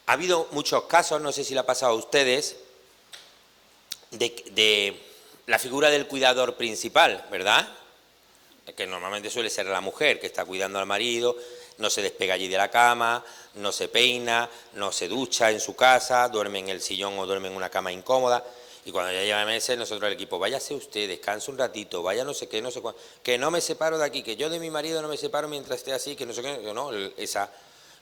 Ha habido muchos casos, no sé si le ha pasado a ustedes, de la figura del cuidador principal, ¿verdad? Que normalmente suele ser la mujer que está cuidando al marido, no se despega allí de la cama, no se peina, no se ducha en su casa, duerme en el sillón o duerme en una cama incómoda. Y cuando ya lleva meses, nosotros el equipo, váyase usted, descanse un ratito, vaya no sé qué, no sé cuándo, que no me separo de aquí, que yo de mi marido no me separo mientras esté así, que no sé qué, no, esa...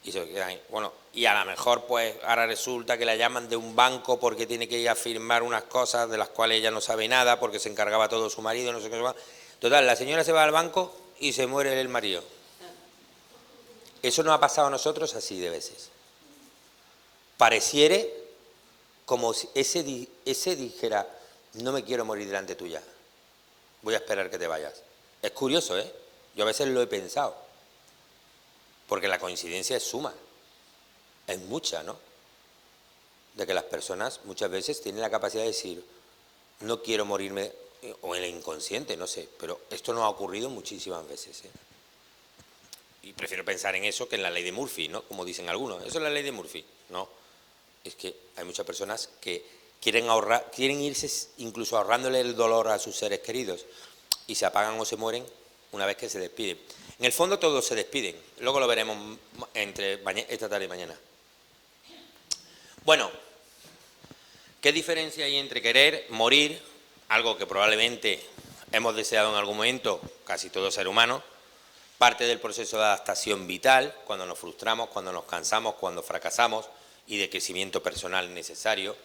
Y se quedan ahí. Bueno, y a lo mejor pues ahora resulta que la llaman de un banco porque tiene que ir a firmar unas cosas de las cuales ella no sabe nada porque se encargaba todo su marido, no sé qué. Total, la señora se va al banco y se muere el marido. Eso nos ha pasado a nosotros así de veces. Pareciere como si ese dijera, no me quiero morir delante tuya, voy a esperar que te vayas. Es curioso, ¿eh? Yo a veces lo he pensado, porque la coincidencia es suma, es mucha, ¿no? De que las personas muchas veces tienen la capacidad de decir, no quiero morirme, o en el inconsciente, no sé, pero esto nos ha ocurrido muchísimas veces, ¿eh? Y prefiero pensar en eso que en la ley de Murphy, ¿no? Como dicen algunos, eso es la ley de Murphy. No, es que hay muchas personas que quieren ahorrar, quieren irse incluso ahorrándole el dolor a sus seres queridos y se apagan o se mueren una vez que se despiden. En el fondo todos se despiden, luego lo veremos entre esta tarde y mañana. Bueno, ¿qué diferencia hay entre querer, morir, algo que probablemente hemos deseado en algún momento, casi todo ser humano, parte del proceso de adaptación vital, cuando nos frustramos, cuando nos cansamos, cuando fracasamos, y de crecimiento personal necesario,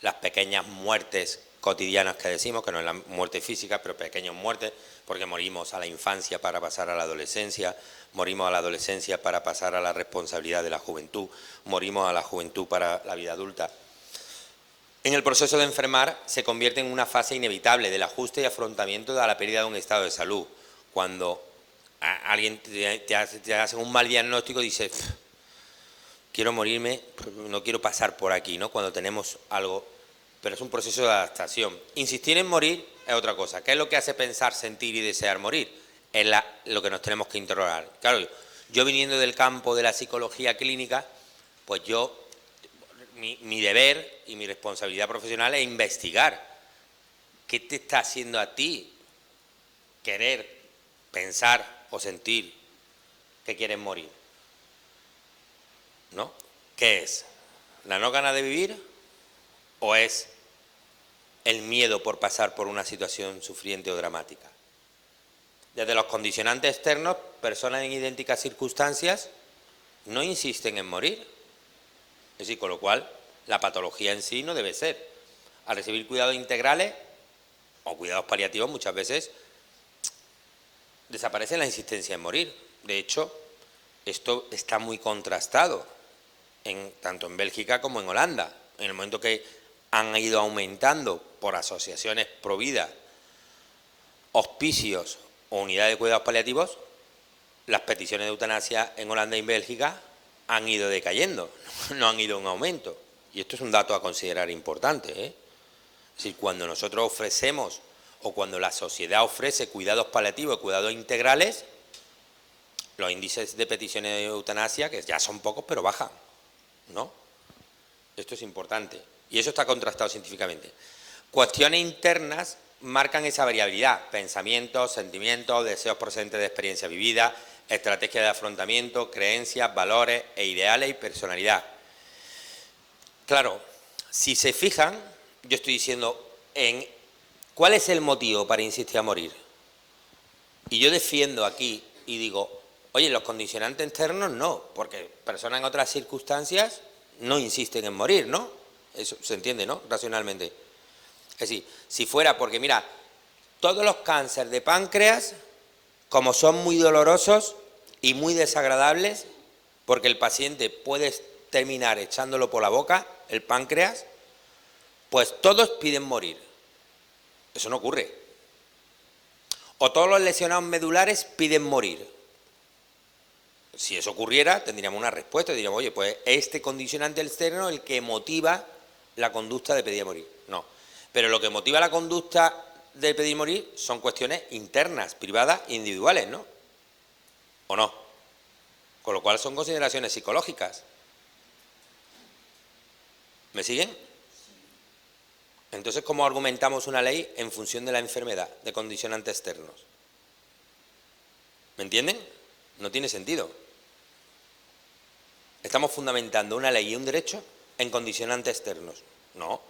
las pequeñas muertes cotidianas que decimos, que no es la muerte física, pero pequeñas muertes, porque morimos a la infancia para pasar a la adolescencia, morimos a la adolescencia para pasar a la responsabilidad de la juventud, morimos a la juventud para la vida adulta. En el proceso de enfermar se convierte en una fase inevitable del ajuste y afrontamiento de la pérdida de un estado de salud. Cuando alguien te hace un mal diagnóstico y dices, quiero morirme, no quiero pasar por aquí, ¿no? Cuando tenemos algo, pero es un proceso de adaptación. Insistir en morir es otra cosa. ¿Qué es lo que hace pensar, sentir y desear morir? Es lo que nos tenemos que interrogar. Claro, yo viniendo del campo de la psicología clínica, pues mi deber y mi responsabilidad profesional es investigar qué te está haciendo a ti querer, pensar o sentir que quieres morir, ¿no? ¿Qué es? ¿La no gana de vivir o es el miedo por pasar por una situación sufriente o dramática? Desde los condicionantes externos, personas en idénticas circunstancias no insisten en morir. Es decir, con lo cual la patología en sí no debe ser. Al recibir cuidados integrales o cuidados paliativos muchas veces desaparece la insistencia en morir. De hecho, esto está muy contrastado, tanto en Bélgica como en Holanda. En el momento que han ido aumentando por asociaciones pro vida, hospicios o unidades de cuidados paliativos, las peticiones de eutanasia en Holanda y en Bélgica han ido decayendo, no han ido en aumento. Y esto es un dato a considerar importante, ¿eh? Es decir, cuando nosotros ofrecemos o cuando la sociedad ofrece cuidados paliativos, cuidados integrales, los índices de peticiones de eutanasia, que ya son pocos, pero bajan, ¿no? Esto es importante. Y eso está contrastado científicamente. Cuestiones internas marcan esa variabilidad: pensamientos, sentimientos, deseos procedentes de experiencia vivida, estrategia de afrontamiento, creencias, valores e ideales y personalidad. Claro, si se fijan, yo estoy diciendo en cuál es el motivo para insistir a morir. Y yo defiendo aquí y digo, oye, los condicionantes externos no, porque personas en otras circunstancias no insisten en morir, ¿no? Eso se entiende, ¿no? Racionalmente. Es decir, si fuera porque, mira, todos los cánceres de páncreas, como son muy dolorosos y muy desagradables, porque el paciente puede terminar echándolo por la boca, el páncreas, pues todos piden morir. Eso no ocurre. O todos los lesionados medulares piden morir. Si eso ocurriera, tendríamos una respuesta, diríamos, oye, pues este condicionante externo es el que motiva la conducta de pedir morir. No. Pero lo que motiva la conducta de pedir morir son cuestiones internas, privadas, individuales, ¿no? ¿O no? Con lo cual son consideraciones psicológicas. ¿Me siguen? Entonces, ¿cómo argumentamos una ley en función de la enfermedad, de condicionantes externos? ¿Me entienden? No tiene sentido. Estamos fundamentando una ley y un derecho en condicionantes externos. No.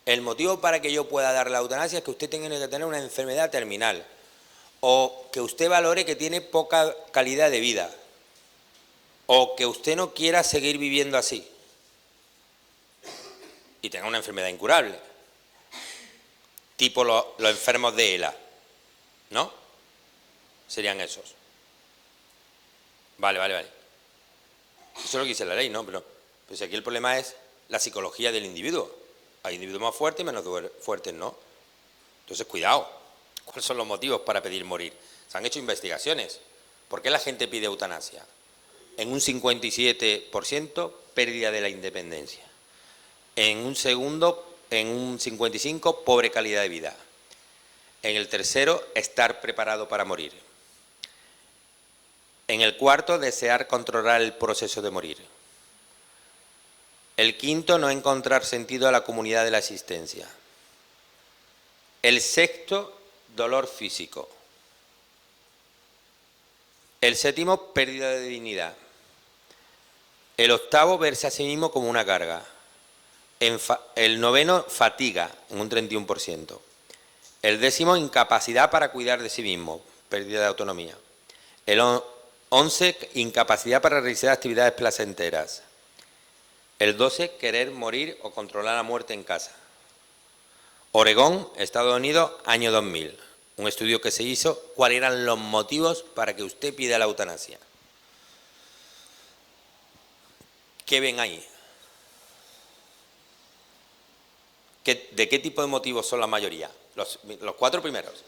El motivo para que yo pueda dar la eutanasia es que usted tenga que tener una enfermedad terminal o que usted valore que tiene poca calidad de vida o que usted no quiera seguir viviendo así y tenga una enfermedad incurable, tipo los enfermos de ELA, ¿no? Serían esos. Vale. Eso es lo que dice la ley, ¿no? Pero pues aquí el problema es la psicología del individuo. Hay individuos más fuertes y menos fuertes, ¿no? Entonces, cuidado. ¿Cuáles son los motivos para pedir morir? Se han hecho investigaciones. ¿Por qué la gente pide eutanasia? En un 57%, pérdida de la independencia. En un 55%, pobre calidad de vida. En el tercero, estar preparado para morir. En el cuarto, desear controlar el proceso de morir. El quinto, no encontrar sentido a la comunidad de la existencia. El sexto, dolor físico. El séptimo, pérdida de dignidad. El octavo, verse a sí mismo como una carga. El noveno, fatiga, en un 31%. El décimo, incapacidad para cuidar de sí mismo, pérdida de autonomía. El 11, incapacidad para realizar actividades placenteras. El 12, querer morir o controlar la muerte en casa. Oregón, Estados Unidos, año 2000. Un estudio que se hizo, cuáles eran los motivos para que usted pida la eutanasia. ¿Qué ven ahí? ¿De qué tipo de motivos son la mayoría? Los 4 primeros.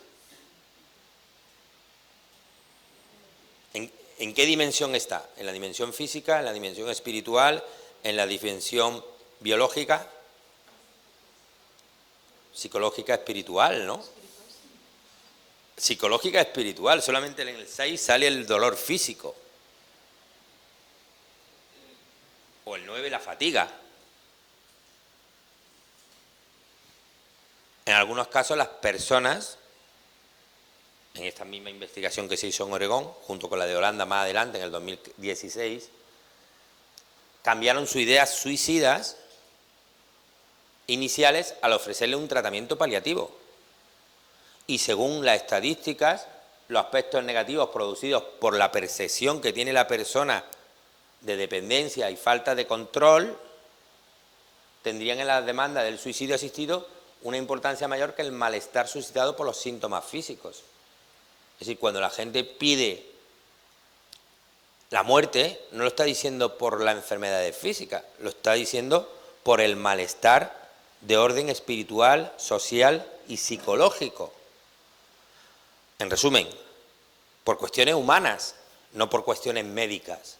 ¿En qué dimensión está? ¿En la dimensión física, en la dimensión espiritual, en la dimensión biológica? Psicológica, espiritual, ¿no? Psicológica, espiritual. Solamente en el 6 sale el dolor físico. O el 9, la fatiga. En algunos casos las personas, en esta misma investigación que se hizo en Oregón, junto con la de Holanda más adelante, en el 2016, cambiaron sus ideas suicidas iniciales al ofrecerle un tratamiento paliativo. Y según las estadísticas, los aspectos negativos producidos por la percepción que tiene la persona de dependencia y falta de control tendrían en la demanda del suicidio asistido una importancia mayor que el malestar suscitado por los síntomas físicos. Es decir, cuando la gente pide la muerte, no lo está diciendo por la enfermedad física, lo está diciendo por el malestar de orden espiritual, social y psicológico. En resumen, por cuestiones humanas, no por cuestiones médicas.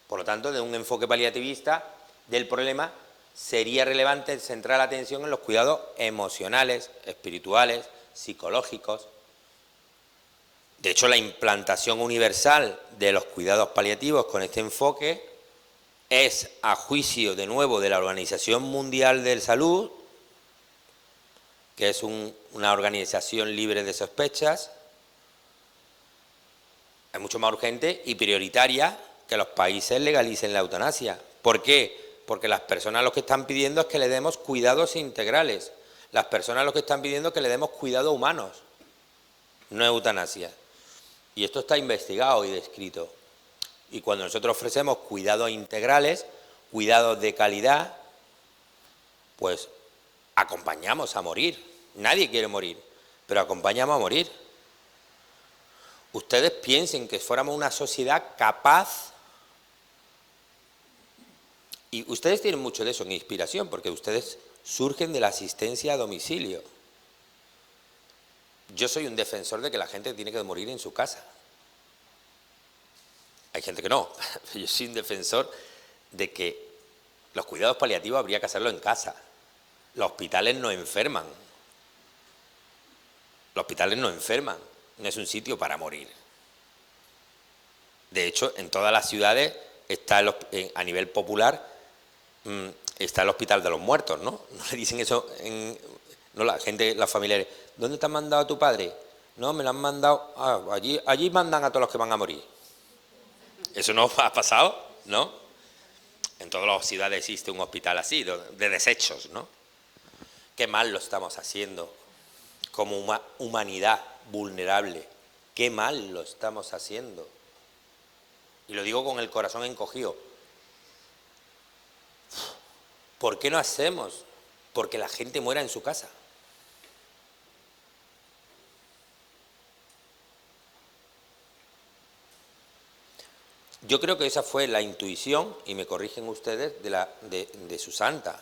Por lo tanto, de un enfoque paliativista del problema, sería relevante centrar la atención en los cuidados emocionales, espirituales, psicológicos. De hecho, la implantación universal de los cuidados paliativos con este enfoque es, a juicio de nuevo de la Organización Mundial de la Salud, que es una organización libre de sospechas, es mucho más urgente y prioritaria que los países legalicen la eutanasia. ¿Por qué? Porque las personas lo que están pidiendo es que le demos cuidados integrales. Las personas lo que están pidiendo es que le demos cuidados humanos, no eutanasia. Y esto está investigado y descrito. Y cuando nosotros ofrecemos cuidados integrales, cuidados de calidad, pues acompañamos a morir. Nadie quiere morir, pero acompañamos a morir. Ustedes piensen que fuéramos una sociedad capaz, y ustedes tienen mucho de eso en inspiración, porque ustedes surgen de la asistencia a domicilio. Yo soy un defensor de que la gente tiene que morir en su casa. Hay gente que no. Yo soy un defensor de que los cuidados paliativos habría que hacerlo en casa. Los hospitales no enferman. Los hospitales no enferman. No es un sitio para morir. De hecho, en todas las ciudades está a nivel popular, está el Hospital de los Muertos, ¿no? No le dicen eso, no, la gente, las familiares, ¿dónde te han mandado a tu padre? No, me lo han mandado, allí mandan a todos los que van a morir. Eso no ha pasado, ¿no? En todas las ciudades existe un hospital así, de desechos, ¿no? Qué mal lo estamos haciendo como humanidad vulnerable. Qué mal lo estamos haciendo. Y lo digo con el corazón encogido. ¿Por qué no hacemos? Porque la gente muera en su casa. Yo creo que esa fue la intuición, y me corrigen ustedes, de su santa,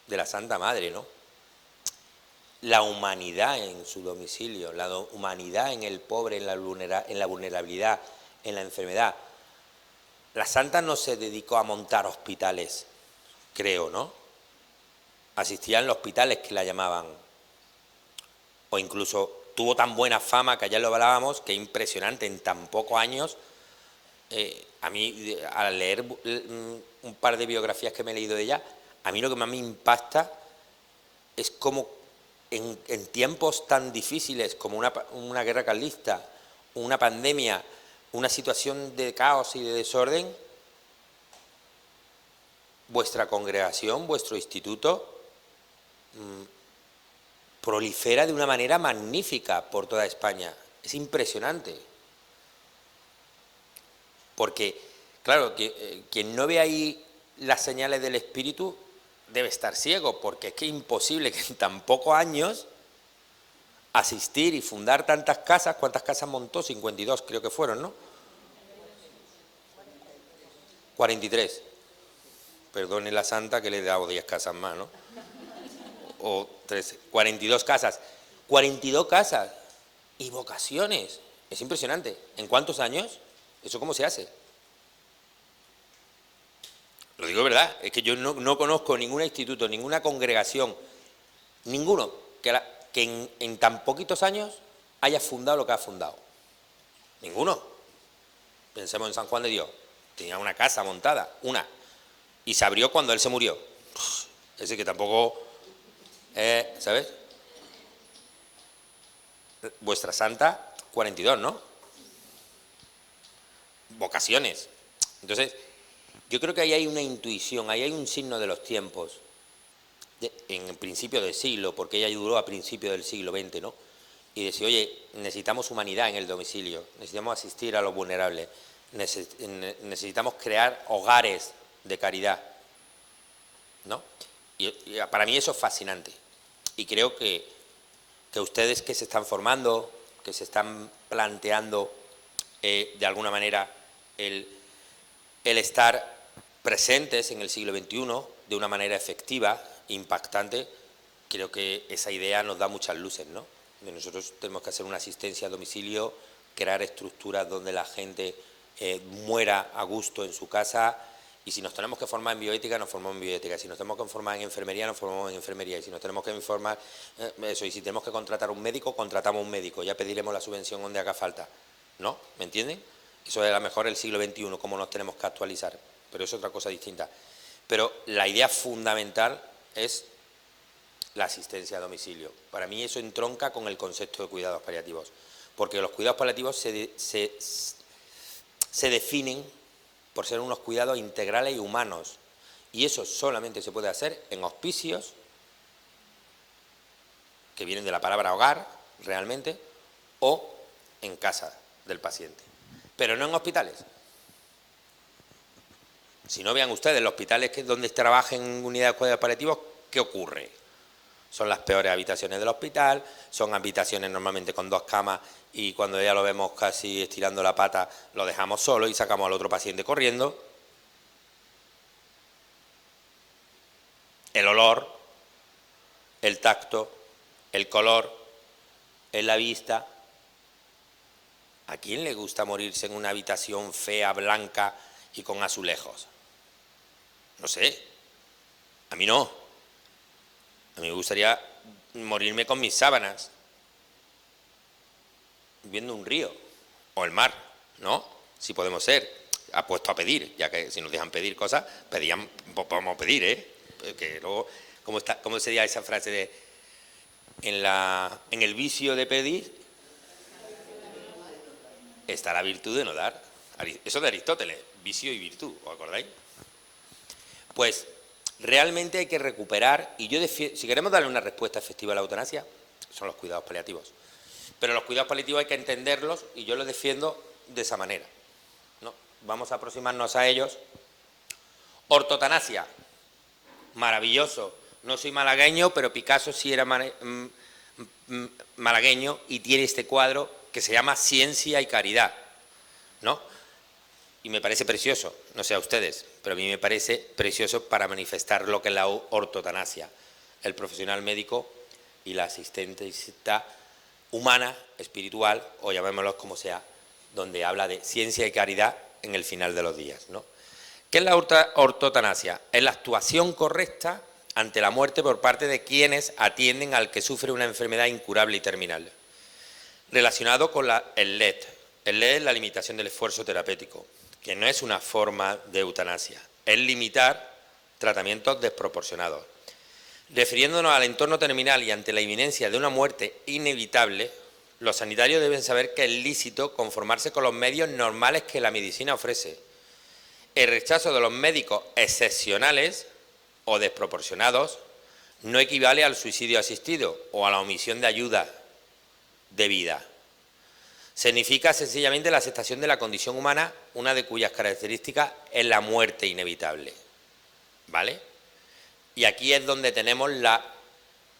de la Santa Madre, ¿no? La humanidad en su domicilio, la humanidad en el pobre, en la vulnerabilidad, en la enfermedad. La Santa no se dedicó a montar hospitales, creo, ¿no? Asistía en los hospitales que la llamaban, o incluso tuvo tan buena fama, que ayer lo hablábamos, que impresionante, en tan pocos años. A mí, al leer un par de biografías que me he leído de ella, a mí lo que más me impacta es cómo en tiempos tan difíciles como una guerra carlista, una pandemia, una situación de caos y de desorden, vuestra congregación, vuestro instituto, prolifera de una manera magnífica por toda España. Es impresionante. Porque, claro, quien no ve ahí las señales del Espíritu debe estar ciego, porque es que es imposible que en tan pocos años asistir y fundar tantas casas. ¿Cuántas casas montó? 52 creo que fueron, ¿no? 43. Perdone la Santa que le he dado 10 casas más, ¿no? O 13. 42 casas. 42 casas y vocaciones. Es impresionante. ¿En cuántos años? ¿Eso cómo se hace? Lo digo de verdad, es que yo no conozco ningún instituto, ninguna congregación, ninguno que en tan poquitos años haya fundado lo que ha fundado. Ninguno. Pensemos en San Juan de Dios. Tenía una casa montada, una. Y se abrió cuando él se murió. Ese que tampoco, ¿sabes? Vuestra Santa, 42, ¿no? Vocaciones. Entonces, yo creo que ahí hay una intuición, ahí hay un signo de los tiempos, en el principio del siglo, porque ella duró a principios del siglo XX, ¿no? Y decir, oye, necesitamos humanidad en el domicilio, necesitamos asistir a los vulnerables, necesitamos crear hogares de caridad, ¿no? Y para mí eso es fascinante. Y creo que ustedes que se están formando, que se están planteando de alguna manera el estar presentes en el siglo XXI de una manera efectiva, impactante, creo que esa idea nos da muchas luces, ¿no? Nosotros tenemos que hacer una asistencia a domicilio, crear estructuras donde la gente muera a gusto en su casa, y si nos tenemos que formar en bioética, nos formamos en bioética, si nos tenemos que formar en enfermería, nos formamos en enfermería, y si nos tenemos que formar, y si tenemos que contratar un médico, contratamos un médico, ya pediremos la subvención donde haga falta, ¿no? ¿Me entienden? Eso es a lo mejor el siglo XXI, cómo nos tenemos que actualizar, pero es otra cosa distinta. Pero la idea fundamental es la asistencia a domicilio. Para mí eso entronca con el concepto de cuidados paliativos, porque los cuidados paliativos se definen por ser unos cuidados integrales y humanos, y eso solamente se puede hacer en hospicios, que vienen de la palabra hogar, realmente, o en casa del paciente, pero no en hospitales. Si no, vean ustedes, los hospitales donde trabajen unidades de cuidados paliativos, ¿qué ocurre? Son las peores habitaciones del hospital, son habitaciones normalmente con 2 camas, y cuando ya lo vemos casi estirando la pata, lo dejamos solo y sacamos al otro paciente corriendo. El olor, el tacto, el color, en la vista. ¿A quién le gusta morirse en una habitación fea, blanca y con azulejos? No sé, a mí no. A mí me gustaría morirme con mis sábanas, viendo un río o el mar, ¿no? Si podemos ser. ha puesto a pedir, ya que si nos dejan pedir cosas, podemos pedir, que luego, ¿cómo sería esa frase de en el vicio de pedir está la virtud de no dar? Eso de Aristóteles, vicio y virtud, ¿os acordáis? Pues realmente hay que recuperar, y si queremos darle una respuesta efectiva a la eutanasia, son los cuidados paliativos. Pero los cuidados paliativos hay que entenderlos, y yo los defiendo de esa manera, ¿no? Vamos a aproximarnos a ellos. Ortotanasia, maravilloso. No soy malagueño, pero Picasso sí era malagueño y tiene este cuadro que se llama Ciencia y Caridad, ¿no? Y me parece precioso, no sé a ustedes, pero a mí me parece precioso para manifestar lo que es la ortotanasia, el profesional médico y la asistentista humana, espiritual, o llamémoslo como sea, donde habla de ciencia y caridad en el final de los días, ¿no? ¿Qué es la ortotanasia? Es la actuación correcta ante la muerte por parte de quienes atienden al que sufre una enfermedad incurable y terminal. Relacionado con el LED. El LED es la limitación del esfuerzo terapéutico, que no es una forma de eutanasia, es limitar tratamientos desproporcionados. Refiriéndonos al entorno terminal y ante la inminencia de una muerte inevitable, los sanitarios deben saber que es lícito conformarse con los medios normales que la medicina ofrece. El rechazo de los médicos excepcionales o desproporcionados no equivale al suicidio asistido o a la omisión de ayuda de vida. Significa sencillamente la aceptación de la condición humana, una de cuyas características es la muerte inevitable, ¿vale? Y aquí es donde tenemos la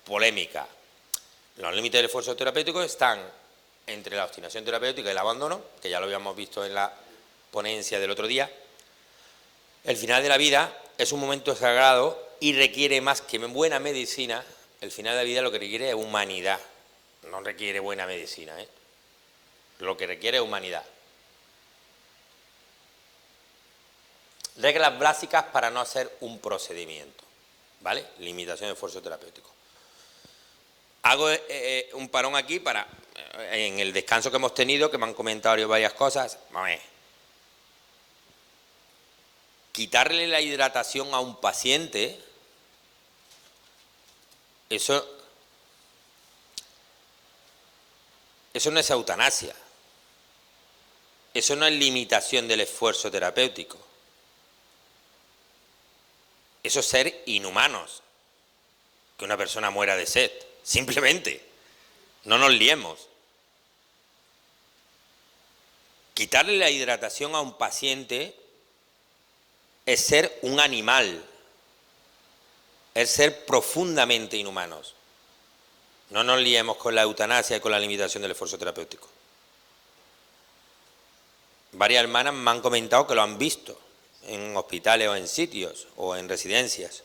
polémica. Los límites del esfuerzo terapéutico están entre la obstinación terapéutica y el abandono, que ya lo habíamos visto en la ponencia del otro día. El final de la vida es un momento sagrado y requiere más que buena medicina. El final de la vida lo que requiere es humanidad, no requiere buena medicina, Lo que requiere es humanidad. Reglas básicas para no hacer un procedimiento, ¿vale? Limitación de esfuerzo terapéutico. Hago un parón aquí para, en el descanso que hemos tenido, que me han comentado varias cosas, vamos a ver. Quitarle la hidratación a un paciente, eso no es eutanasia. Eso no es limitación del esfuerzo terapéutico. Eso es ser inhumanos. Que una persona muera de sed. Simplemente. No nos liemos. Quitarle la hidratación a un paciente es ser un animal. Es ser profundamente inhumanos. No nos liemos con la eutanasia y con la limitación del esfuerzo terapéutico. Varias hermanas me han comentado que lo han visto en hospitales o en sitios o en residencias.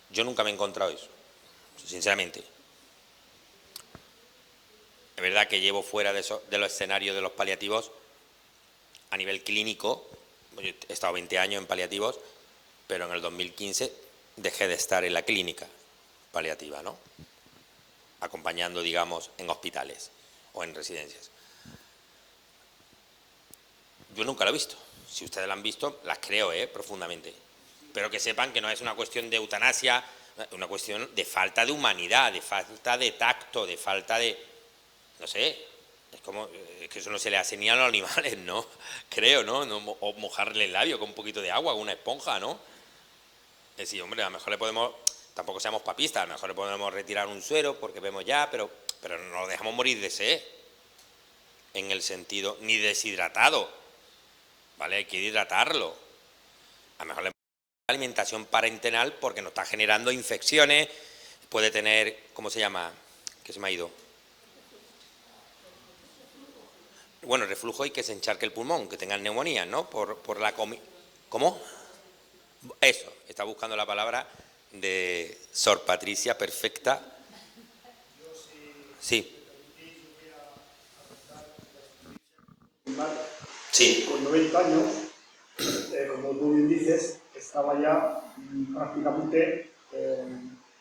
Yo nunca me he encontrado eso, sinceramente. Es verdad que llevo fuera de los escenarios de los paliativos a nivel clínico. He estado 20 años en paliativos, pero en el 2015 dejé de estar en la clínica paliativa, ¿no? Acompañando, digamos, en hospitales o en residencias. Yo nunca lo he visto. Si ustedes lo han visto, las creo, profundamente. Pero que sepan que no es una cuestión de eutanasia, una cuestión de falta de humanidad, de falta de tacto, de falta de... No sé, es que eso no se le hace ni a los animales, ¿no? Creo, ¿no? O mojarle el labio con un poquito de agua, con una esponja, ¿no? Es decir, hombre, a lo mejor le podemos... Tampoco seamos papistas, a lo mejor le podemos retirar un suero porque vemos ya, pero no lo dejamos morir de sed. En el sentido, ni deshidratado, ¿vale? Hay que hidratarlo. A lo mejor le alimentación parenteral porque nos está generando infecciones, puede tener, ¿cómo se llama? ¿Qué se me ha ido? Bueno, reflujo y que se encharque el pulmón, que tengan neumonía, ¿no? Por la comida. ¿Cómo? Eso, está buscando la palabra de Sor Patricia, perfecta. Sí. Sí. Con 90 años, como tú bien dices, estaba ya prácticamente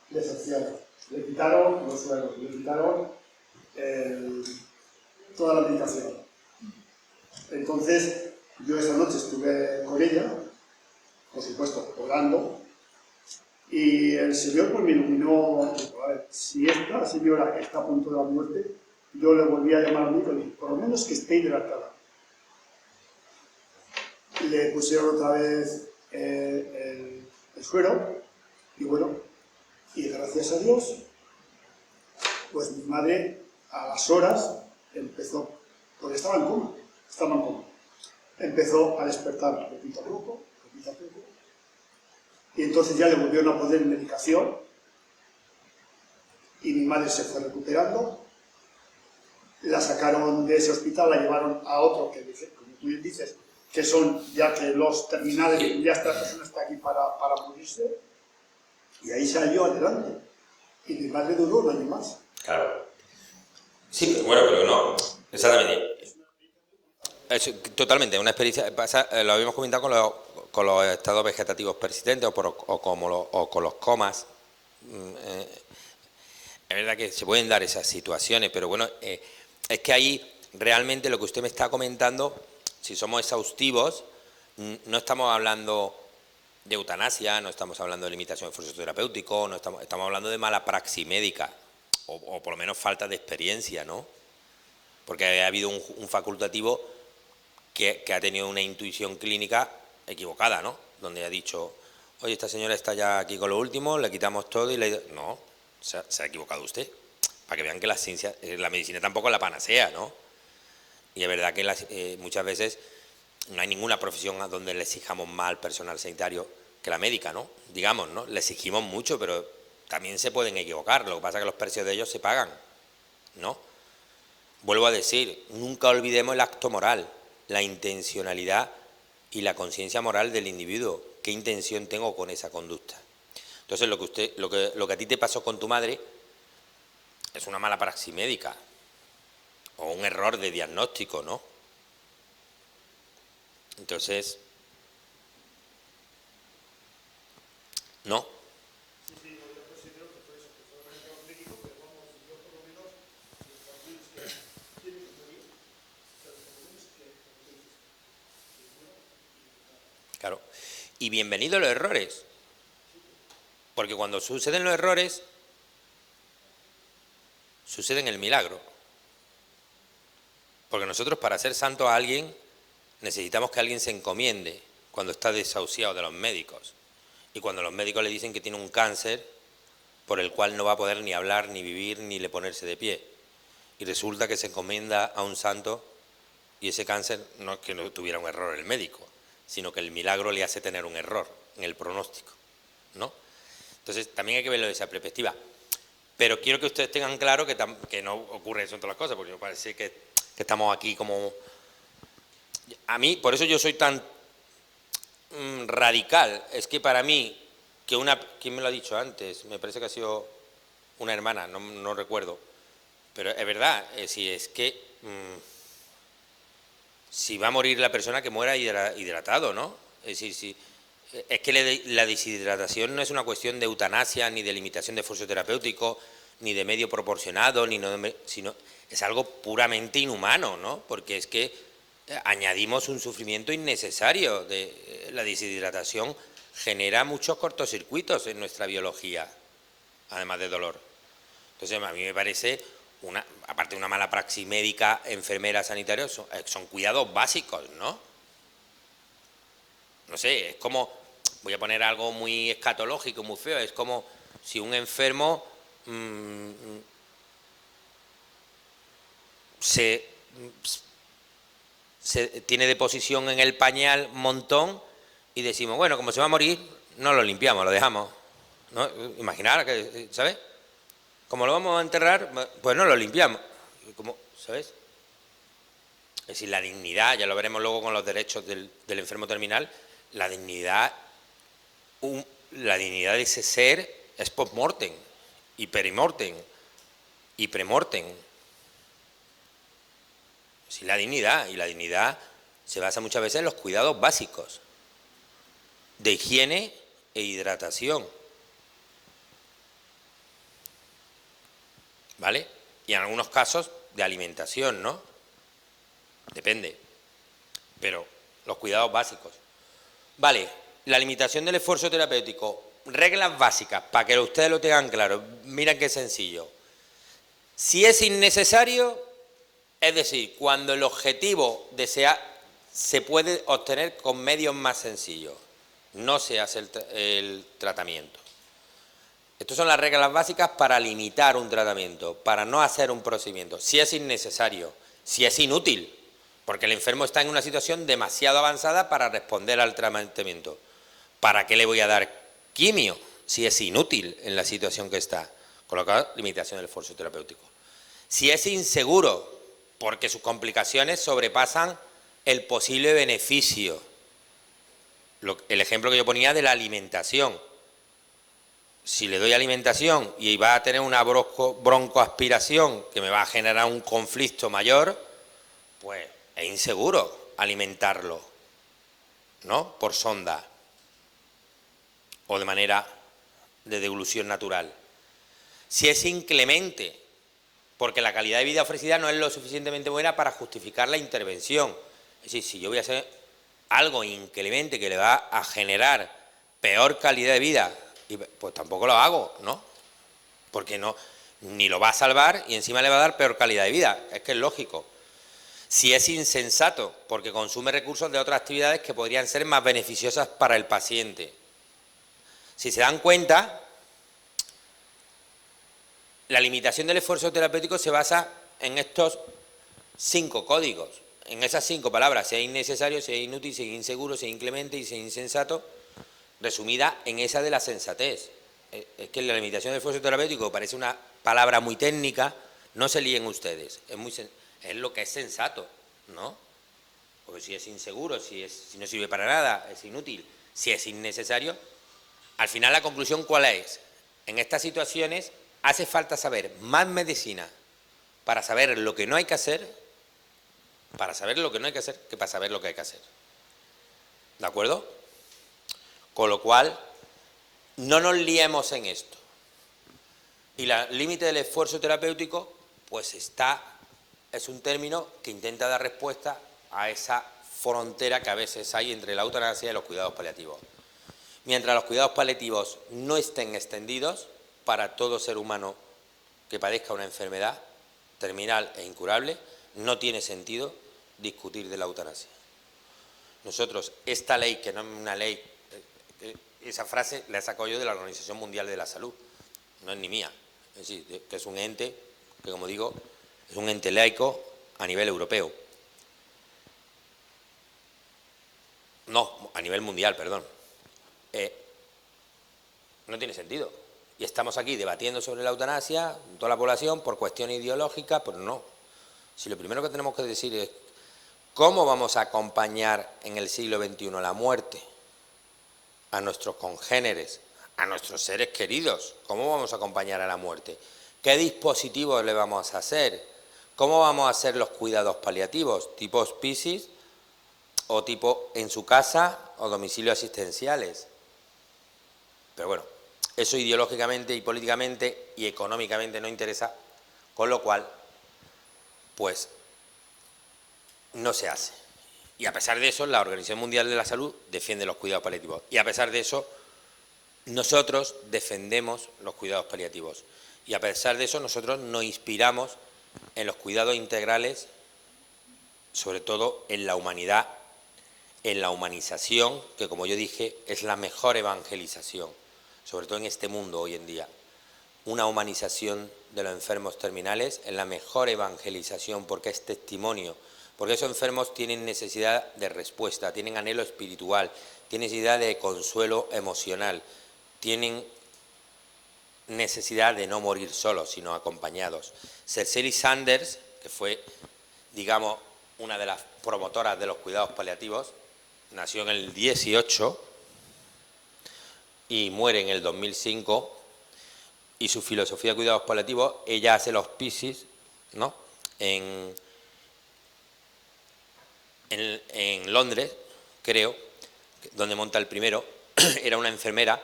desahuciado. Le quitaron los suelos, le quitaron toda la medicación. Entonces, Yo esa noche estuve con ella, por supuesto, orando, y el Señor pues me iluminó. Dijo, a ver, si esta señora está a punto de la muerte, yo le volví a llamar a mí y le dije, por lo menos que esté hidratada. Le pusieron otra vez el suero, y bueno, y gracias a Dios, pues mi madre a las horas empezó, porque estaba en coma, empezó a despertar poquito a poco, y entonces ya le volvieron a poner medicación, y mi madre se fue recuperando, la sacaron de ese hospital, la llevaron a otro que, como tú bien dices, que son ya que los terminales, ya esta persona está aquí para morirse, y ahí salió adelante. Y mi madre duró un año más. Claro. Sí, bueno, pero no. Exactamente. Es totalmente, una experiencia. Lo habíamos comentado con los estados vegetativos persistentes o con los comas. Es verdad que se pueden dar esas situaciones, pero bueno, es que ahí realmente lo que usted me está comentando, si somos exhaustivos, no estamos hablando de eutanasia, no estamos hablando de limitación de esfuerzo terapéutico, no estamos hablando de mala praxis médica, o por lo menos falta de experiencia, ¿no? Porque ha habido un facultativo que ha tenido una intuición clínica equivocada, ¿no? Donde ha dicho, oye, esta señora está ya aquí con lo último, le quitamos todo y le... No, se ha equivocado usted. Para que vean que la ciencia, la medicina tampoco es la panacea, ¿no? Y es verdad que muchas veces no hay ninguna profesión a donde le exijamos más al personal sanitario que la médica, ¿no? Digamos, ¿no? Le exigimos mucho, pero también se pueden equivocar. Lo que pasa es que los precios de ellos se pagan, ¿no? Vuelvo a decir, nunca olvidemos el acto moral, la intencionalidad y la conciencia moral del individuo. ¿Qué intención tengo con esa conducta? Entonces, lo que a ti te pasó con tu madre es una mala praxis médica o un error de diagnóstico, ¿no? Entonces, no. Claro. Y bienvenidos los errores. Porque cuando suceden los errores, suceden el milagro. Porque nosotros para ser santos a alguien necesitamos que alguien se encomiende cuando está desahuciado de los médicos. Y cuando los médicos le dicen que tiene un cáncer por el cual no va a poder ni hablar, ni vivir, ni le ponerse de pie. Y resulta que se encomienda a un santo y ese cáncer no es que no tuviera un error el médico, sino que el milagro le hace tener un error en el pronóstico, ¿no? Entonces también hay que verlo desde esa perspectiva. Pero quiero que ustedes tengan claro que no ocurre eso en todas las cosas, porque me parece que estamos aquí como... A mí, por eso yo soy tan radical. Es que para mí, ¿quién me lo ha dicho antes? Me parece que ha sido una hermana, no recuerdo. Pero es verdad, es que si va a morir la persona, que muera hidratado, ¿no? Es decir, es que la deshidratación no es una cuestión de eutanasia, ni de limitación de esfuerzo terapéutico, ni de medio proporcionado, sino es algo puramente inhumano, ¿no? Porque es que añadimos un sufrimiento innecesario. La deshidratación genera muchos cortocircuitos en nuestra biología, además de dolor. Entonces, a mí me parece, aparte de una mala praxis médica, enfermera, sanitaria, son cuidados básicos, ¿no? No sé, es como, voy a poner algo muy escatológico, muy feo, es como si un enfermo tiene deposición en el pañal montón y decimos, bueno, como se va a morir, no lo limpiamos, lo dejamos, ¿no? Imaginar, ¿sabes? Como lo vamos a enterrar, pues no lo limpiamos, ¿sabes? Es decir, la dignidad, ya lo veremos luego con los derechos del enfermo terminal, la dignidad de ese ser es post-mortem y perimortem y premortem. Sí, la dignidad se basa muchas veces en los cuidados básicos de higiene e hidratación, ¿vale? Y en algunos casos de alimentación, ¿no? Depende. Pero los cuidados básicos. Vale, la limitación del esfuerzo terapéutico, reglas básicas, para que ustedes lo tengan claro, miren qué sencillo. Si es innecesario, es decir, cuando el objetivo se puede obtener con medios más sencillos, no se hace el tratamiento. Estas son las reglas básicas para limitar un tratamiento, para no hacer un procedimiento. Si es innecesario, si es inútil, porque el enfermo está en una situación demasiado avanzada para responder al tratamiento. ¿Para qué le voy a dar quimio si es inútil en la situación que está? Con lo cual, limitación del esfuerzo terapéutico. Si es inseguro, porque sus complicaciones sobrepasan el posible beneficio. El ejemplo que yo ponía de la alimentación. Si le doy alimentación y va a tener una broncoaspiración que me va a generar un conflicto mayor, pues es inseguro alimentarlo, ¿no? Por sonda o de manera de deglución natural. Si es inclemente, porque la calidad de vida ofrecida no es lo suficientemente buena para justificar la intervención. Es decir, si yo voy a hacer algo inclemente que le va a generar peor calidad de vida, pues tampoco lo hago, ¿no? Porque no, ni lo va a salvar y encima le va a dar peor calidad de vida. Es que es lógico. Si es insensato, porque consume recursos de otras actividades que podrían ser más beneficiosas para el paciente. Si se dan cuenta, la limitación del esfuerzo terapéutico se basa en estos 5 códigos, en esas 5 palabras: si es innecesario, si es inútil, si es inseguro, si es inclemente y si es insensato, resumida en esa de la sensatez. Es que la limitación del esfuerzo terapéutico parece una palabra muy técnica, no se líen ustedes, es lo que es sensato, ¿no? Porque si es inseguro, si no sirve para nada, es inútil, si es innecesario, al final la conclusión ¿cuál es? En estas situaciones hace falta saber más medicina para saber lo que no hay que hacer, que para saber lo que hay que hacer. ¿De acuerdo? Con lo cual, no nos liemos en esto. Y el límite del esfuerzo terapéutico, pues es un término que intenta dar respuesta a esa frontera que a veces hay entre la eutanasia y los cuidados paliativos. Mientras los cuidados paliativos no estén extendidos para todo ser humano que padezca una enfermedad terminal e incurable, no tiene sentido discutir de la eutanasia. Nosotros, esta ley, que no es una ley, esa frase la he sacado yo de la Organización Mundial de la Salud, no es ni mía, es decir, que es un ente que, como digo, es un ente laico a nivel europeo. No, a nivel mundial, perdón. No tiene sentido. Y estamos aquí debatiendo sobre la eutanasia, toda la población, por cuestiones ideológicas, pero no. Si lo primero que tenemos que decir es cómo vamos a acompañar en el siglo XXI la muerte a nuestros congéneres, a nuestros seres queridos, cómo vamos a acompañar a la muerte, qué dispositivos le vamos a hacer, cómo vamos a hacer los cuidados paliativos, tipo hospicis o tipo en su casa o domicilios asistenciales. Pero bueno, eso ideológicamente y políticamente y económicamente no interesa, con lo cual, pues, no se hace. Y a pesar de eso, la Organización Mundial de la Salud defiende los cuidados paliativos. Y a pesar de eso, nosotros defendemos los cuidados paliativos. Y a pesar de eso, nosotros nos inspiramos en los cuidados integrales, sobre todo en la humanidad, en la humanización, que como yo dije, es la mejor evangelización, sobre todo en este mundo hoy en día. Una humanización de los enfermos terminales es la mejor evangelización porque es testimonio, porque esos enfermos tienen necesidad de respuesta, tienen anhelo espiritual, tienen necesidad de consuelo emocional, tienen necesidad de no morir solos, sino acompañados. Cecily Sanders, que fue, digamos, una de las promotoras de los cuidados paliativos, nació en el 18 y muere en el 2005, y su filosofía de cuidados paliativos, ella hace los hospicis, ¿no?, en Londres, creo, donde monta el primero. Era una enfermera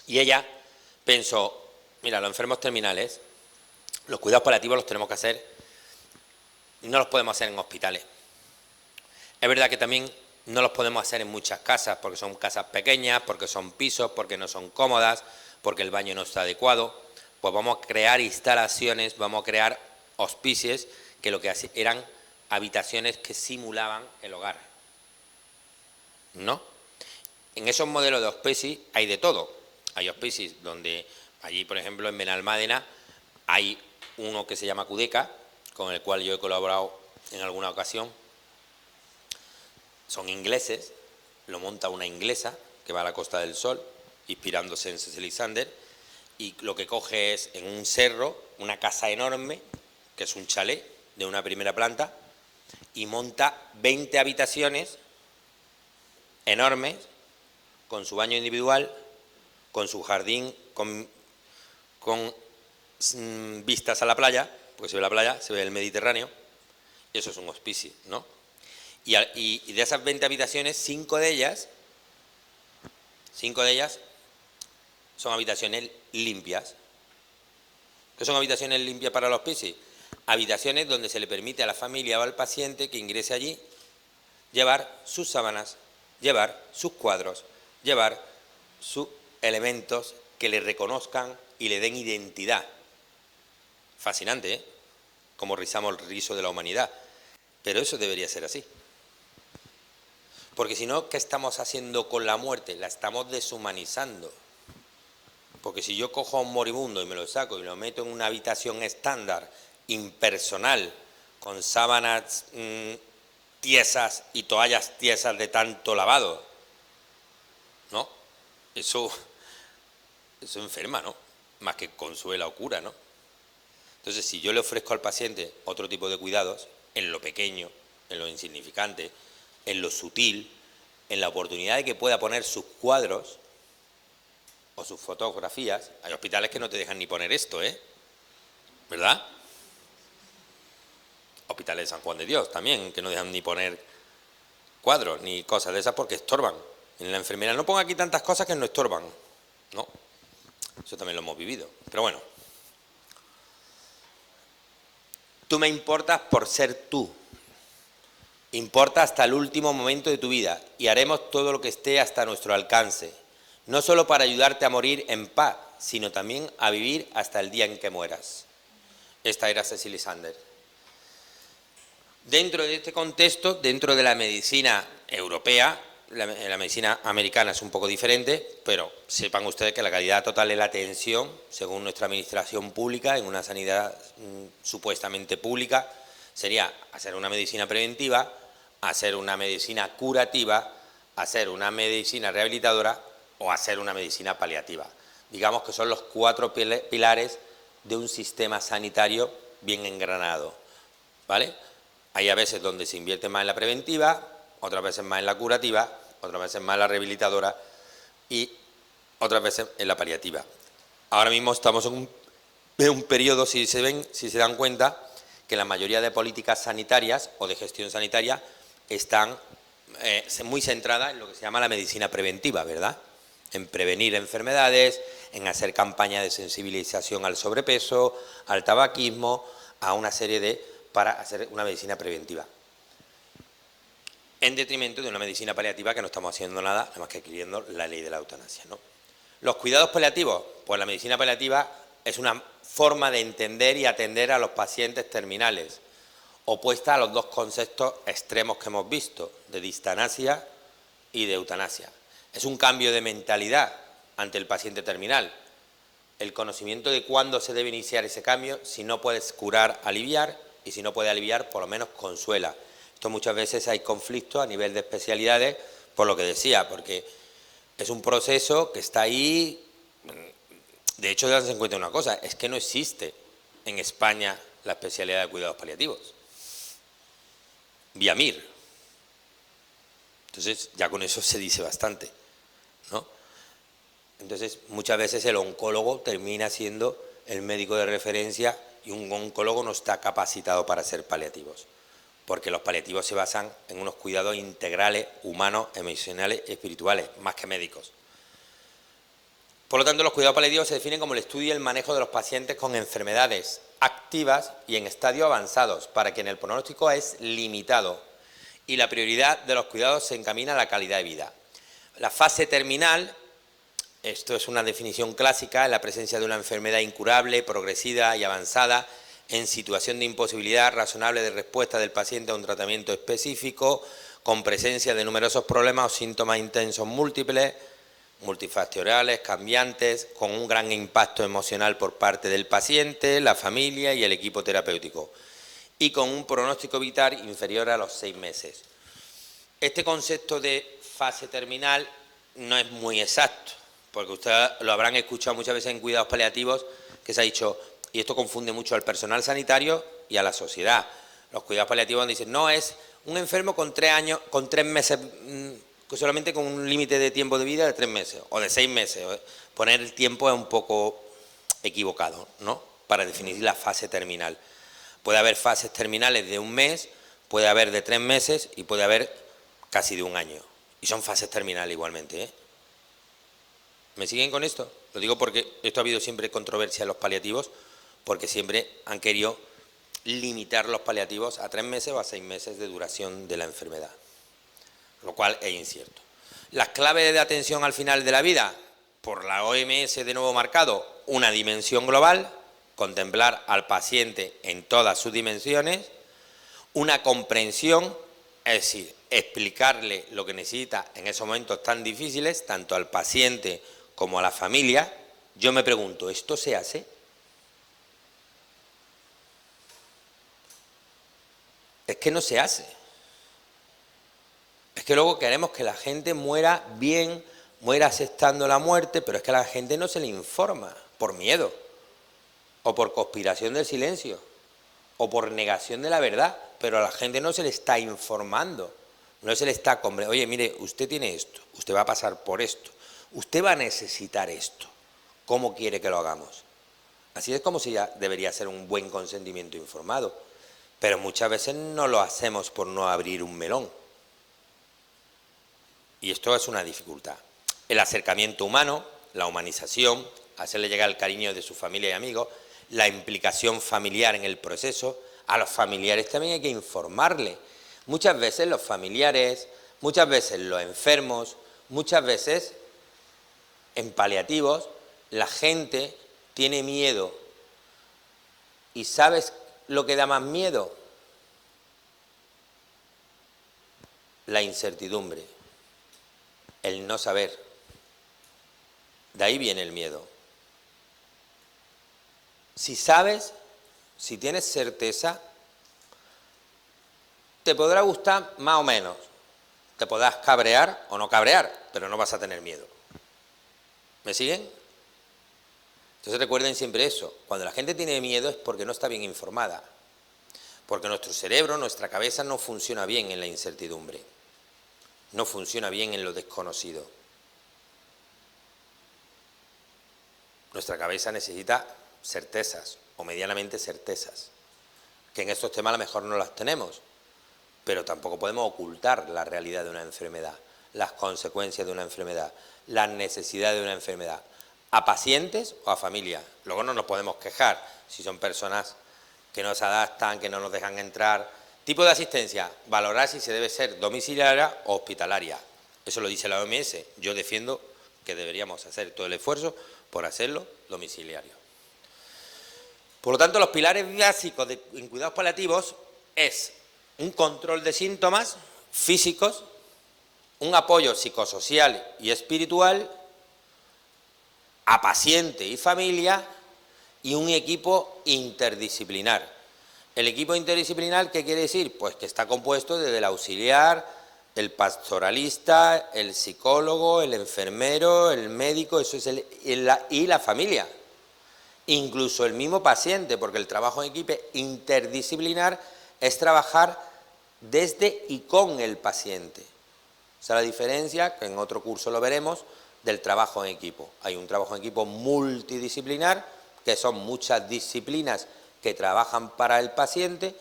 y ella pensó, mira, los enfermos terminales, los cuidados paliativos los tenemos que hacer, no los podemos hacer en hospitales, Es verdad que también no los podemos hacer en muchas casas, porque son casas pequeñas, porque son pisos, porque no son cómodas, porque el baño no está adecuado. Pues vamos a crear instalaciones, vamos a crear hospices que lo que eran habitaciones que simulaban el hogar, ¿no? En esos modelos de hospices hay de todo. Hay hospices donde, allí por ejemplo en Benalmádena, hay uno que se llama Cudeca, con el cual yo he colaborado en alguna ocasión. Son ingleses, lo monta una inglesa que va a la Costa del Sol, inspirándose en Cecily Sander, y lo que coge es en un cerro una casa enorme, que es un chalet de una primera planta, y monta 20 habitaciones enormes, con su baño individual, con su jardín, con vistas a la playa, porque se ve la playa, se ve el Mediterráneo, y eso es un hospicio, ¿no? Y de esas 20 habitaciones, 5 de ellas son habitaciones limpias. ¿Qué son habitaciones limpias para los hospicios? Habitaciones donde se le permite a la familia o al paciente que ingrese allí llevar sus sábanas, llevar sus cuadros, llevar sus elementos que le reconozcan y le den identidad. Fascinante, ¿eh? Como rizamos el rizo de la humanidad. Pero eso debería ser así. Porque si no, ¿qué estamos haciendo con la muerte? La estamos deshumanizando. Porque si yo cojo a un moribundo y me lo saco y lo meto en una habitación estándar, impersonal, con sábanas tiesas y toallas tiesas de tanto lavado, ¿no? Eso enferma, ¿no? Más que consuela o cura, ¿no? Entonces, si yo le ofrezco al paciente otro tipo de cuidados, en lo pequeño, en lo insignificante, en lo sutil, en la oportunidad de que pueda poner sus cuadros o sus fotografías. Hay hospitales que no te dejan ni poner esto, ¿verdad? Hospitales de San Juan de Dios también, que no dejan ni poner cuadros ni cosas de esas porque estorban. En la enfermera no ponga aquí tantas cosas que no estorban, ¿no? Eso también lo hemos vivido. Pero bueno, tú me importas por ser tú. Importa hasta el último momento de tu vida y haremos todo lo que esté hasta nuestro alcance, no solo para ayudarte a morir en paz, sino también a vivir hasta el día en que mueras. Esta era Cecily Sander. Dentro de este contexto, dentro de la medicina europea, la medicina americana es un poco diferente, pero sepan ustedes que la calidad total de la atención, según nuestra administración pública, en una sanidad supuestamente pública, sería hacer una medicina preventiva, hacer una medicina curativa, hacer una medicina rehabilitadora o hacer una medicina paliativa. Digamos que son los 4 pilares de un sistema sanitario bien engranado, ¿vale? Hay a veces donde se invierte más en la preventiva, otras veces más en la curativa, otras veces más en la rehabilitadora y otras veces en la paliativa. Ahora mismo estamos en un periodo, si se dan cuenta, que la mayoría de políticas sanitarias o de gestión sanitaria están muy centradas en lo que se llama la medicina preventiva, ¿verdad? En prevenir enfermedades, en hacer campañas de sensibilización al sobrepeso, al tabaquismo, a una serie para hacer una medicina preventiva. En detrimento de una medicina paliativa que no estamos haciendo nada más que escribiendo la ley de la eutanasia, ¿no? Los cuidados paliativos, pues la medicina paliativa es una forma de entender y atender a los pacientes terminales, opuesta a los dos conceptos extremos que hemos visto, de distanasia y de eutanasia. Es un cambio de mentalidad ante el paciente terminal. El conocimiento de cuándo se debe iniciar ese cambio, si no puedes curar, aliviar, y si no puede aliviar, por lo menos consuela. Esto muchas veces hay conflictos a nivel de especialidades, por lo que decía, porque es un proceso que está ahí. De hecho, darse en cuenta una cosa, es que no existe en España la especialidad de cuidados paliativos. VIAMIR. Entonces, ya con eso se dice bastante, ¿no? Entonces, muchas veces el oncólogo termina siendo el médico de referencia y un oncólogo no está capacitado para ser paliativos, porque los paliativos se basan en unos cuidados integrales, humanos, emocionales y espirituales, más que médicos. Por lo tanto, los cuidados paliativos se definen como el estudio y el manejo de los pacientes con enfermedades activas y en estadios avanzados, para quien el pronóstico es limitado y la prioridad de los cuidados se encamina a la calidad de vida. La fase terminal, esto es una definición clásica, es la presencia de una enfermedad incurable, progresiva y avanzada en situación de imposibilidad razonable de respuesta del paciente a un tratamiento específico, con presencia de numerosos problemas o síntomas intensos múltiples, multifactoriales, cambiantes, con un gran impacto emocional por parte del paciente, la familia y el equipo terapéutico, y con un pronóstico vital inferior a los 6 meses. Este concepto de fase terminal no es muy exacto, porque ustedes lo habrán escuchado muchas veces en cuidados paliativos, que se ha dicho, y esto confunde mucho al personal sanitario y a la sociedad. Los cuidados paliativos dicen, no, es un enfermo con 3 años, con 3 meses, solamente con un límite de tiempo de vida de 3 meses o de 6 meses. Poner el tiempo es un poco equivocado, ¿no?, para definir la fase terminal. Puede haber fases terminales de 1 mes, puede haber de 3 meses y puede haber casi de 1 año. Y son fases terminales igualmente, ¿eh? ¿Me siguen con esto? Lo digo porque esto ha habido siempre controversia en los paliativos, porque siempre han querido limitar los paliativos a 3 meses o a 6 meses de duración de la enfermedad, lo cual es incierto. Las claves de atención al final de la vida, por la OMS de nuevo marcado, una dimensión global, contemplar al paciente en todas sus dimensiones, una comprensión, es decir, explicarle lo que necesita en esos momentos tan difíciles, tanto al paciente como a la familia. Yo me pregunto, ¿esto se hace? Es que no se hace. Es que luego queremos que la gente muera bien, muera aceptando la muerte, pero es que a la gente no se le informa, por miedo, o por conspiración del silencio, o por negación de la verdad, pero a la gente no se le está informando, no se le está comprendiendo. Oye, mire, usted tiene esto, usted va a pasar por esto, usted va a necesitar esto, ¿cómo quiere que lo hagamos? Así es como si ya debería ser un buen consentimiento informado, pero muchas veces no lo hacemos por no abrir un melón. Y esto es una dificultad. El acercamiento humano, la humanización, hacerle llegar el cariño de su familia y amigos, la implicación familiar en el proceso. A los familiares también hay que informarles. Muchas veces los familiares, muchas veces los enfermos, muchas veces en paliativos la gente tiene miedo. ¿Y sabes lo que da más miedo? La incertidumbre, el no saber. De ahí viene el miedo. Si sabes, si tienes certeza, te podrá gustar más o menos, te podrás cabrear o no cabrear, pero no vas a tener miedo. ¿Me siguen? Entonces recuerden siempre eso, cuando la gente tiene miedo es porque no está bien informada, porque nuestro cerebro, nuestra cabeza no funciona bien en la incertidumbre, no funciona bien en lo desconocido. Nuestra cabeza necesita certezas o medianamente certezas, que en estos temas a lo mejor no las tenemos, pero tampoco podemos ocultar la realidad de una enfermedad, las consecuencias de una enfermedad, las necesidades de una enfermedad, a pacientes o a familias. Luego no nos podemos quejar si son personas que no se adaptan, que no nos dejan entrar. Tipo de asistencia, valorar si se debe ser domiciliaria o hospitalaria. Eso lo dice la OMS. Yo defiendo que deberíamos hacer todo el esfuerzo por hacerlo domiciliario. Por lo tanto, los pilares básicos en cuidados paliativos es un control de síntomas físicos, un apoyo psicosocial y espiritual a paciente y familia y un equipo interdisciplinar. El equipo interdisciplinar, ¿qué quiere decir? Pues que está compuesto desde el auxiliar, el pastoralista, el psicólogo, el enfermero, el médico, eso es y la familia. Incluso el mismo paciente, porque el trabajo en equipo interdisciplinar es trabajar desde y con el paciente. Esa es la diferencia, que en otro curso lo veremos, del trabajo en equipo. Hay un trabajo en equipo multidisciplinar, que son muchas disciplinas que trabajan para el paciente,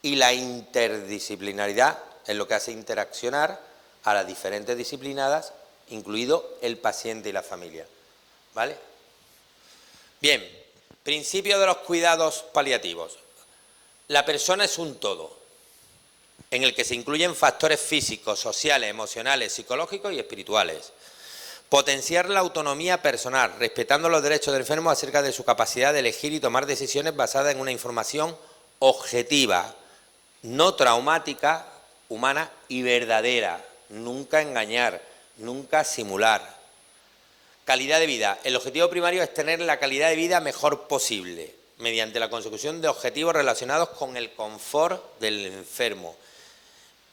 y la interdisciplinaridad es lo que hace interaccionar a las diferentes disciplinadas, incluido el paciente y la familia. ¿Vale? Bien, principio de los cuidados paliativos. La persona es un todo. en el que se incluyen factores físicos, sociales, emocionales, psicológicos y espirituales. Potenciar la autonomía personal, respetando los derechos del enfermo acerca de su capacidad de elegir y tomar decisiones basadas en una información objetiva, no traumática, humana y verdadera. Nunca engañar, nunca simular. Calidad de vida. El objetivo primario es tener la calidad de vida mejor posible, mediante la consecución de objetivos relacionados con el confort del enfermo.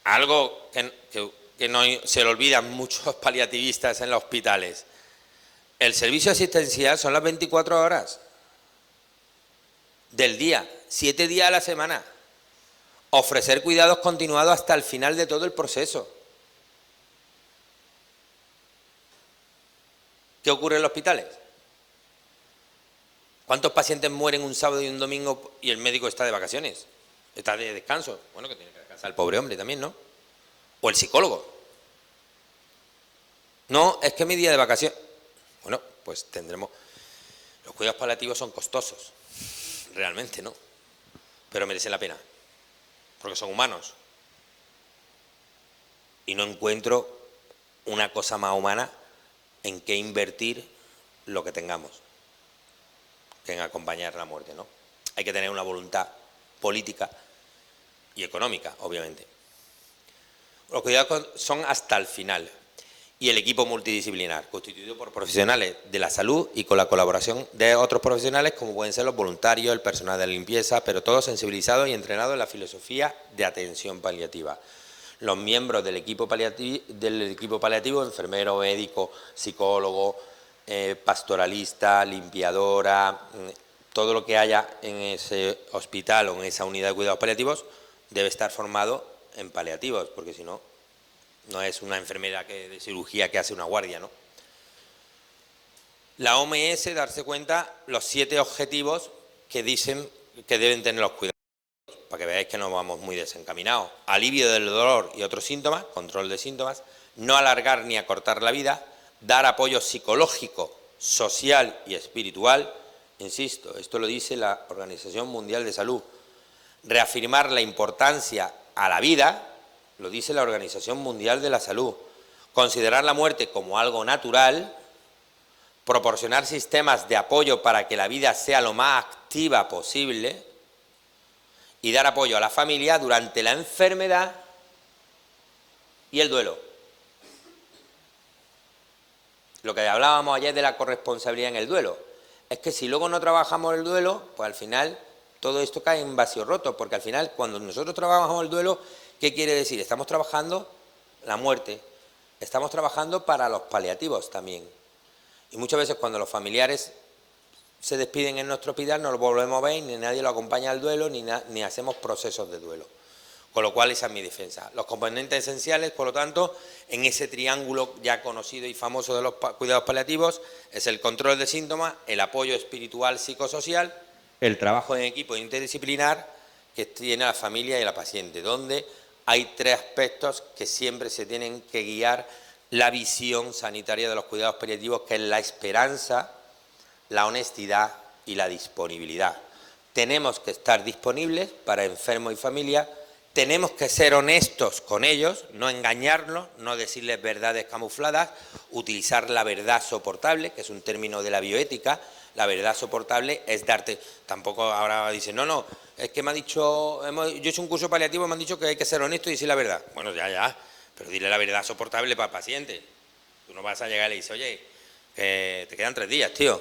Algo que no se le olvidan muchos paliativistas en los hospitales. El servicio asistencial son las 24 horas del día, 7 días a la semana. Ofrecer cuidados continuados hasta el final de todo el proceso. ¿Qué ocurre en los hospitales? ¿Cuántos pacientes mueren un sábado y un domingo y el médico está de vacaciones? Está de descanso. Bueno, que tiene que descansar el pobre hombre también, ¿no? O el psicólogo. No, es que mi día de vacaciones. Bueno, pues tendremos... Los cuidados paliativos son costosos, realmente, ¿no? Pero merecen la pena, porque son humanos. Y no encuentro una cosa más humana en qué invertir lo que tengamos, que en acompañar la muerte, ¿no? Hay que tener una voluntad política y económica, obviamente. Los cuidados son hasta el final. Y el equipo multidisciplinar, constituido por profesionales de la salud y con la colaboración de otros profesionales como pueden ser los voluntarios, el personal de limpieza, pero todos sensibilizados y entrenados en la filosofía de atención paliativa. Los miembros del equipo paliativo, enfermero, médico, psicólogo, pastoralista, limpiadora, todo lo que haya en ese hospital o en esa unidad de cuidados paliativos debe estar formado en paliativos, porque si no, no es una enfermera de cirugía que hace una guardia, ¿no? La OMS, darse cuenta los 7 objetivos que dicen que deben tener los cuidados, para que veáis que no vamos muy desencaminados. Alivio del dolor y otros síntomas, control de síntomas, no alargar ni acortar la vida, dar apoyo psicológico, social y espiritual. Insisto, esto lo dice la Organización Mundial de Salud. Reafirmar la importancia a la vida, lo dice la Organización Mundial de la Salud. Considerar la muerte como algo natural, proporcionar sistemas de apoyo para que la vida sea lo más activa posible y dar apoyo a la familia durante la enfermedad y el duelo. Lo que hablábamos ayer de la corresponsabilidad en el duelo, es que si luego no trabajamos el duelo, pues al final todo esto cae en vacío roto, porque al final cuando nosotros trabajamos el duelo, ¿qué quiere decir? Estamos trabajando la muerte, estamos trabajando para los paliativos también. Y muchas veces cuando los familiares se despiden en nuestro hospital no lo volvemos a ver, ni nadie lo acompaña al duelo, ni hacemos procesos de duelo. Con lo cual esa es mi defensa. Los componentes esenciales, por lo tanto, en ese triángulo ya conocido y famoso de los cuidados paliativos, es el control de síntomas, el apoyo espiritual psicosocial, el trabajo en equipo interdisciplinar que tiene la familia y la paciente, donde hay 3 aspectos que siempre se tienen que guiar la visión sanitaria de los cuidados paliativos, que es la esperanza, la honestidad y la disponibilidad. Tenemos que estar disponibles para enfermos y familia, tenemos que ser honestos con ellos, no engañarlos, no decirles verdades camufladas, utilizar la verdad soportable, que es un término de la bioética. La verdad soportable es darte, tampoco ahora dicen, no, es que me ha dicho, yo he hecho un curso paliativo y me han dicho que hay que ser honesto y decir la verdad. Bueno, ya, pero dile la verdad soportable para el paciente. Tú no vas a llegar y le dices, oye, que te quedan 3 días, tío.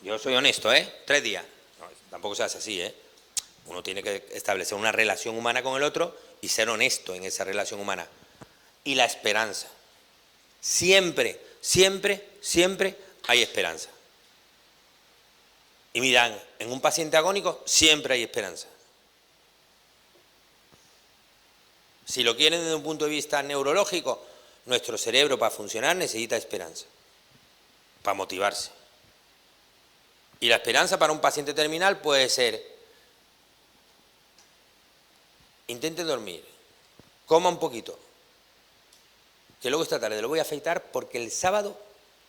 Yo soy honesto, 3 días. No, tampoco se hace así, Uno tiene que establecer una relación humana con el otro y ser honesto en esa relación humana. Y la esperanza. Siempre, siempre, siempre hay esperanza. Y miran, en un paciente agónico siempre hay esperanza. Si lo quieren desde un punto de vista neurológico, nuestro cerebro para funcionar necesita esperanza, para motivarse. Y la esperanza para un paciente terminal puede ser: intente dormir, coma un poquito, que luego esta tarde lo voy a afeitar porque el sábado,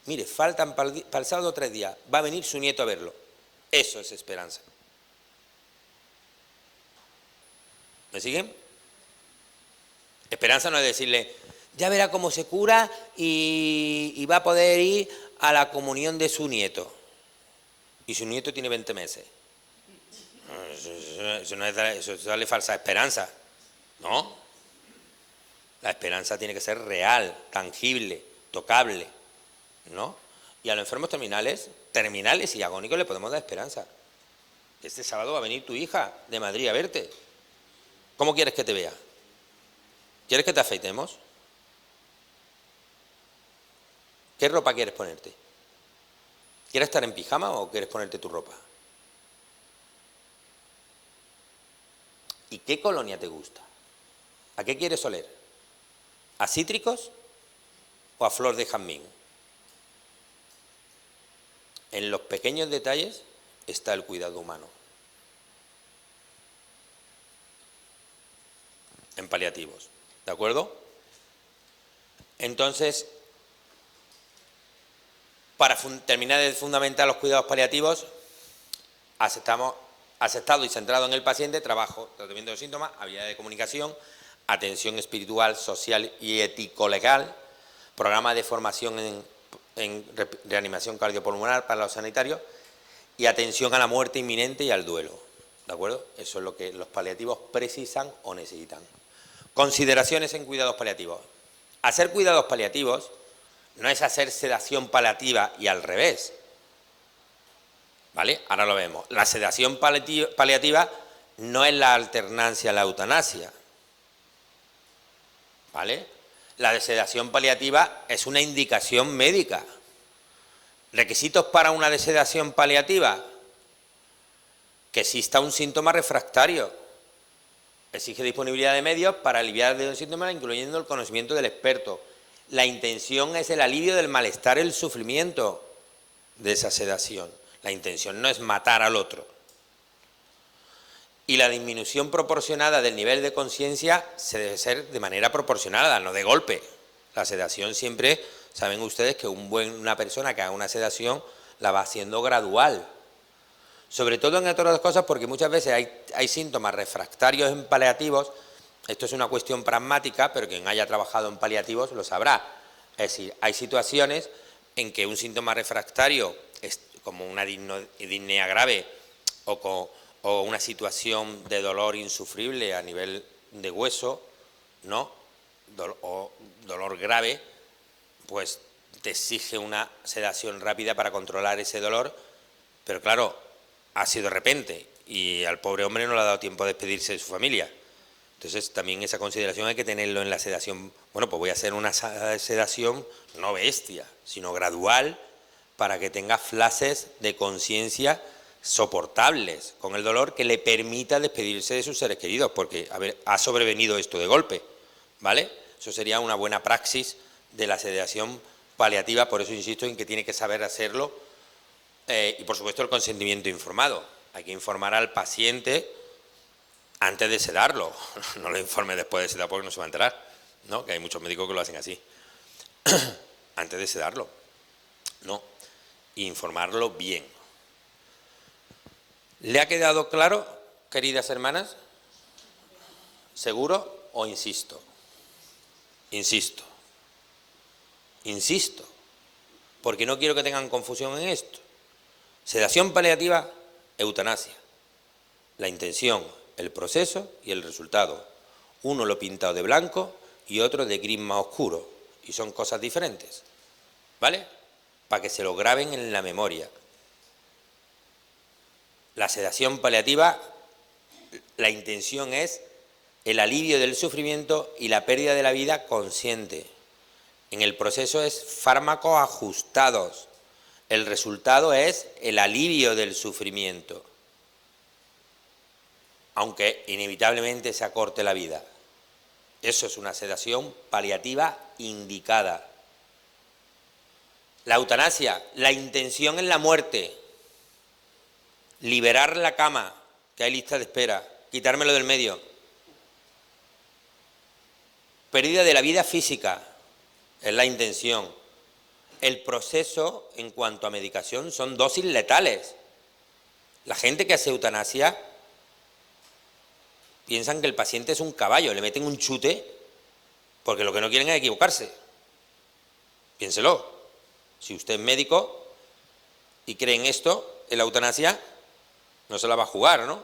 mire, faltan para el sábado 3 días, va a venir su nieto a verlo. Eso es esperanza. ¿Me siguen? Esperanza no es decirle, ya verá cómo se cura y va a poder ir a la comunión de su nieto. Y su nieto tiene 20 meses. Eso sale falsa esperanza, ¿no? La esperanza tiene que ser real, tangible, tocable, ¿no? Y a los enfermos terminales y agónicos le podemos dar esperanza. Este sábado va a venir tu hija de Madrid a verte. ¿Cómo quieres que te vea? ¿Quieres que te afeitemos? ¿Qué ropa quieres ponerte? ¿Quieres estar en pijama o quieres ponerte tu ropa? ¿Y qué colonia te gusta? ¿A qué quieres oler? ¿A cítricos o a flor de jazmín? En los pequeños detalles está el cuidado humano. En paliativos, ¿de acuerdo? Entonces, para terminar de fundamentar los cuidados paliativos, aceptado y centrado en el paciente, trabajo, tratamiento de síntomas, habilidad de comunicación, atención espiritual, social y ético-legal, programa de formación en reanimación cardiopulmonar para los sanitarios y atención a la muerte inminente y al duelo, ¿de acuerdo? Eso es lo que los paliativos precisan o necesitan. Consideraciones en cuidados paliativos. Hacer cuidados paliativos no es hacer sedación paliativa y al revés, ¿vale? Ahora lo vemos. La sedación paliativa no es la alternancia a la eutanasia, ¿vale? La sedación paliativa es una indicación médica. ¿Requisitos para una sedación paliativa? Que exista un síntoma refractario. Exige disponibilidad de medios para aliviar de un síntoma, incluyendo el conocimiento del experto. La intención es el alivio del malestar, el sufrimiento de esa sedación. La intención no es matar al otro. Y la disminución proporcionada del nivel de conciencia se debe ser de manera proporcionada, no de golpe. La sedación siempre, saben ustedes que una persona que haga una sedación la va haciendo gradual. Sobre todo en otras cosas porque muchas veces hay síntomas refractarios en paliativos. Esto es una cuestión pragmática, pero quien haya trabajado en paliativos lo sabrá. Es decir, hay situaciones en que un síntoma refractario, como una disnea grave o una situación de dolor insufrible a nivel de hueso, ¿no? O dolor grave, pues te exige una sedación rápida para controlar ese dolor, pero claro, ha sido de repente y al pobre hombre no le ha dado tiempo a despedirse de su familia. Entonces también esa consideración hay que tenerlo en la sedación. Bueno, pues voy a hacer una sedación no bestia, sino gradual, para que tenga flashes de conciencia soportables con el dolor que le permita despedirse de sus seres queridos, porque ha sobrevenido esto de golpe, ¿vale? Eso sería una buena praxis de la sedación paliativa, por eso insisto en que tiene que saber hacerlo. Y por supuesto el consentimiento informado. Hay que informar al paciente antes de sedarlo, no lo informe después de sedar porque no se va a enterar, ¿no? Que hay muchos médicos que lo hacen así. Antes de sedarlo, no, informarlo bien. ¿Le ha quedado claro, queridas hermanas? ¿Seguro o insisto? Insisto, porque no quiero que tengan confusión en esto. Sedación paliativa, eutanasia. La intención, el proceso y el resultado. Uno lo pintado de blanco y otro de gris más oscuro. Y son cosas diferentes, ¿vale? Para que se lo graben en la memoria. La sedación paliativa, la intención es el alivio del sufrimiento y la pérdida de la vida consciente. En el proceso es fármacos ajustados. El resultado es el alivio del sufrimiento, aunque inevitablemente se acorte la vida. Eso es una sedación paliativa indicada. La eutanasia, la intención es la muerte, liberar la cama, que hay lista de espera, quitármelo del medio. Pérdida de la vida física, es la intención. El proceso, en cuanto a medicación, son dosis letales. La gente que hace eutanasia piensan que el paciente es un caballo, le meten un chute Porque lo que no quieren es equivocarse. Piénselo. Si usted es médico y cree en esto, en la eutanasia, no se la va a jugar, ¿no?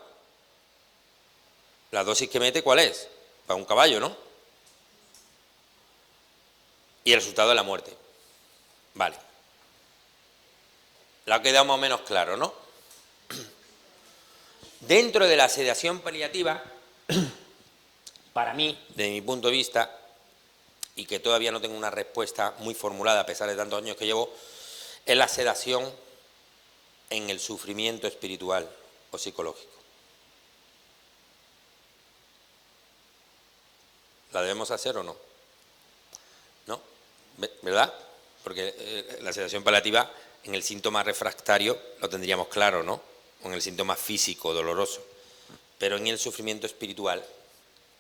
La dosis que mete, ¿cuál es? Para un caballo, ¿no? Y el resultado es la muerte. Vale. Lo ha quedado más o menos claro, ¿no? Dentro de la sedación paliativa, para mí, desde mi punto de vista, y que todavía no tengo una respuesta muy formulada a pesar de tantos años que llevo, es la sedación en el sufrimiento espiritual o psicológico. ¿La debemos hacer o no? ¿No? ¿Verdad? Porque la sedación paliativa en el síntoma refractario lo tendríamos claro, ¿no? O en el síntoma físico, doloroso. Pero en el sufrimiento espiritual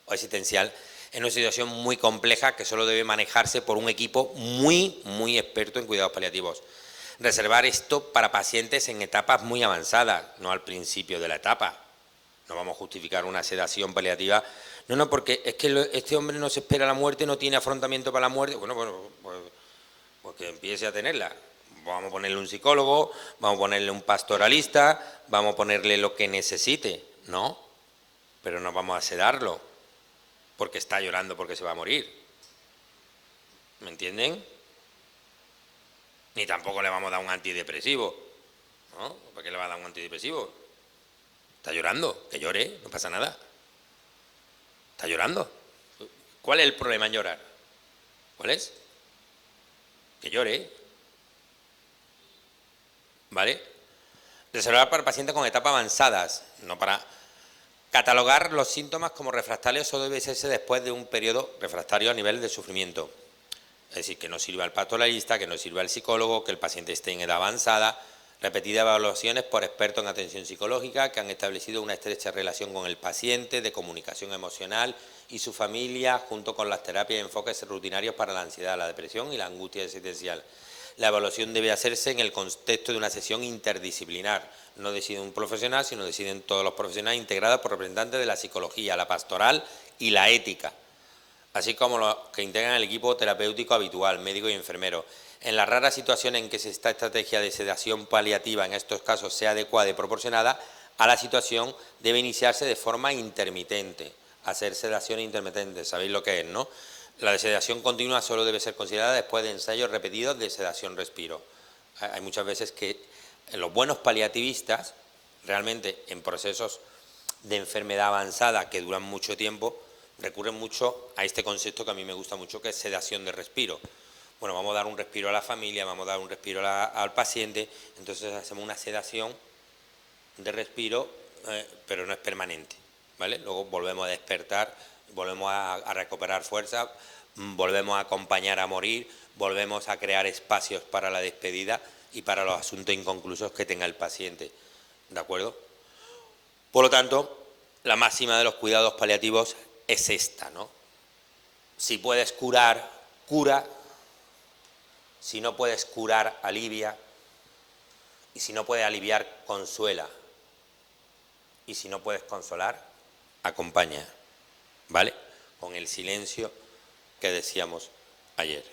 o existencial es una situación muy compleja que solo debe manejarse por un equipo muy experto en cuidados paliativos. Reservar esto para pacientes en etapas muy avanzadas, no al principio de la etapa. No vamos a justificar una sedación paliativa. No, porque es que este hombre no se espera la muerte, no tiene afrontamiento para la muerte. Bueno, pues que empiece a tenerla. Vamos a ponerle un psicólogo, vamos a ponerle un pastoralista, vamos a ponerle lo que necesite, ¿no? Pero no vamos a sedarlo porque está llorando porque se va a morir. ¿Me entienden? Ni tampoco le vamos a dar un antidepresivo, ¿no? ¿Para qué le va a dar un antidepresivo? Está llorando, que llore, no pasa nada. Está llorando. ¿Cuál es el problema en llorar? ¿Cuál es? Que llore. ¿Vale? Reservar para pacientes con etapas avanzadas, no para catalogar los síntomas como refractarios, solo debe hacerse después de un periodo refractario a nivel de sufrimiento. Es decir, que no sirva el patologista, que no sirva el psicólogo, que el paciente esté en edad avanzada. Repetidas evaluaciones por expertos en atención psicológica que han establecido una estrecha relación con el paciente, de comunicación emocional y su familia, junto con las terapias y enfoques rutinarios para la ansiedad, la depresión y la angustia existencial. La evaluación debe hacerse en el contexto de una sesión interdisciplinar. No decide un profesional, sino deciden todos los profesionales, integrados por representantes de la psicología, la pastoral y la ética, así como los que integran el equipo terapéutico habitual, médico y enfermero. En la rara situación en que esta estrategia de sedación paliativa en estos casos sea adecuada y proporcionada a la situación, debe iniciarse de forma intermitente. Hacer sedación intermitente, sabéis lo que es, ¿no? La sedación continua solo debe ser considerada después de ensayos repetidos de sedación respiro. Hay muchas veces que los buenos paliativistas, realmente en procesos de enfermedad avanzada que duran mucho tiempo, recurren mucho a este concepto que a mí me gusta mucho, que es sedación de respiro. Bueno, vamos a dar un respiro a la familia, vamos a dar un respiro al paciente, entonces hacemos una sedación de respiro, pero no es permanente, ¿vale? Luego volvemos a despertar, volvemos a recuperar fuerza, volvemos a acompañar a morir, volvemos a crear espacios para la despedida y para los asuntos inconclusos que tenga el paciente, ¿de acuerdo? Por lo tanto, la máxima de los cuidados paliativos es esta, ¿no? Si puedes curar, cura. Si no puedes curar, alivia. Y si no puedes aliviar, consuela. Y si no puedes consolar, acompaña. ¿Vale? Con el silencio que decíamos ayer.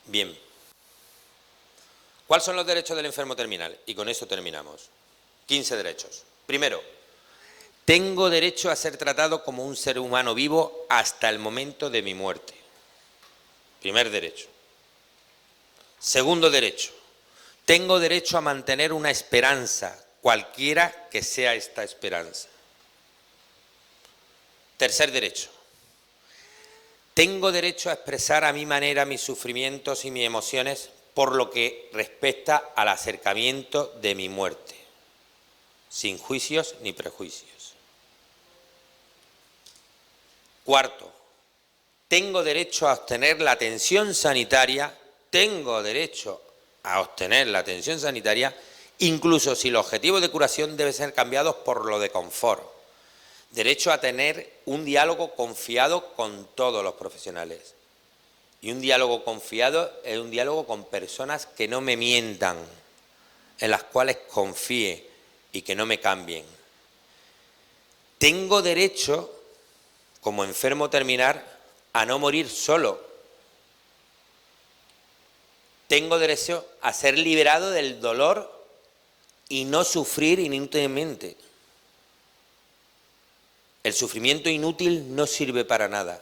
Bien. ¿Cuáles son los derechos del enfermo terminal? Y con eso terminamos. 15 derechos. Primero, tengo derecho a ser tratado como un ser humano vivo hasta el momento de mi muerte. Primer derecho. Segundo derecho, tengo derecho a mantener una esperanza, cualquiera que sea esta esperanza. Tercer derecho, tengo derecho a expresar a mi manera mis sufrimientos y mis emociones por lo que respecta al acercamiento de mi muerte, sin juicios ni prejuicios. Cuarto, tengo derecho a obtener la atención sanitaria. Tengo derecho a obtener la atención sanitaria, incluso si los objetivos de curación deben ser cambiados por lo de confort. Derecho a tener un diálogo confiado con todos los profesionales. Y un diálogo confiado es un diálogo con personas que no me mientan, en las cuales confíe y que no me cambien. Tengo derecho, como enfermo terminal, a no morir solo. Tengo derecho a ser liberado del dolor y no sufrir inútilmente. El sufrimiento inútil no sirve para nada.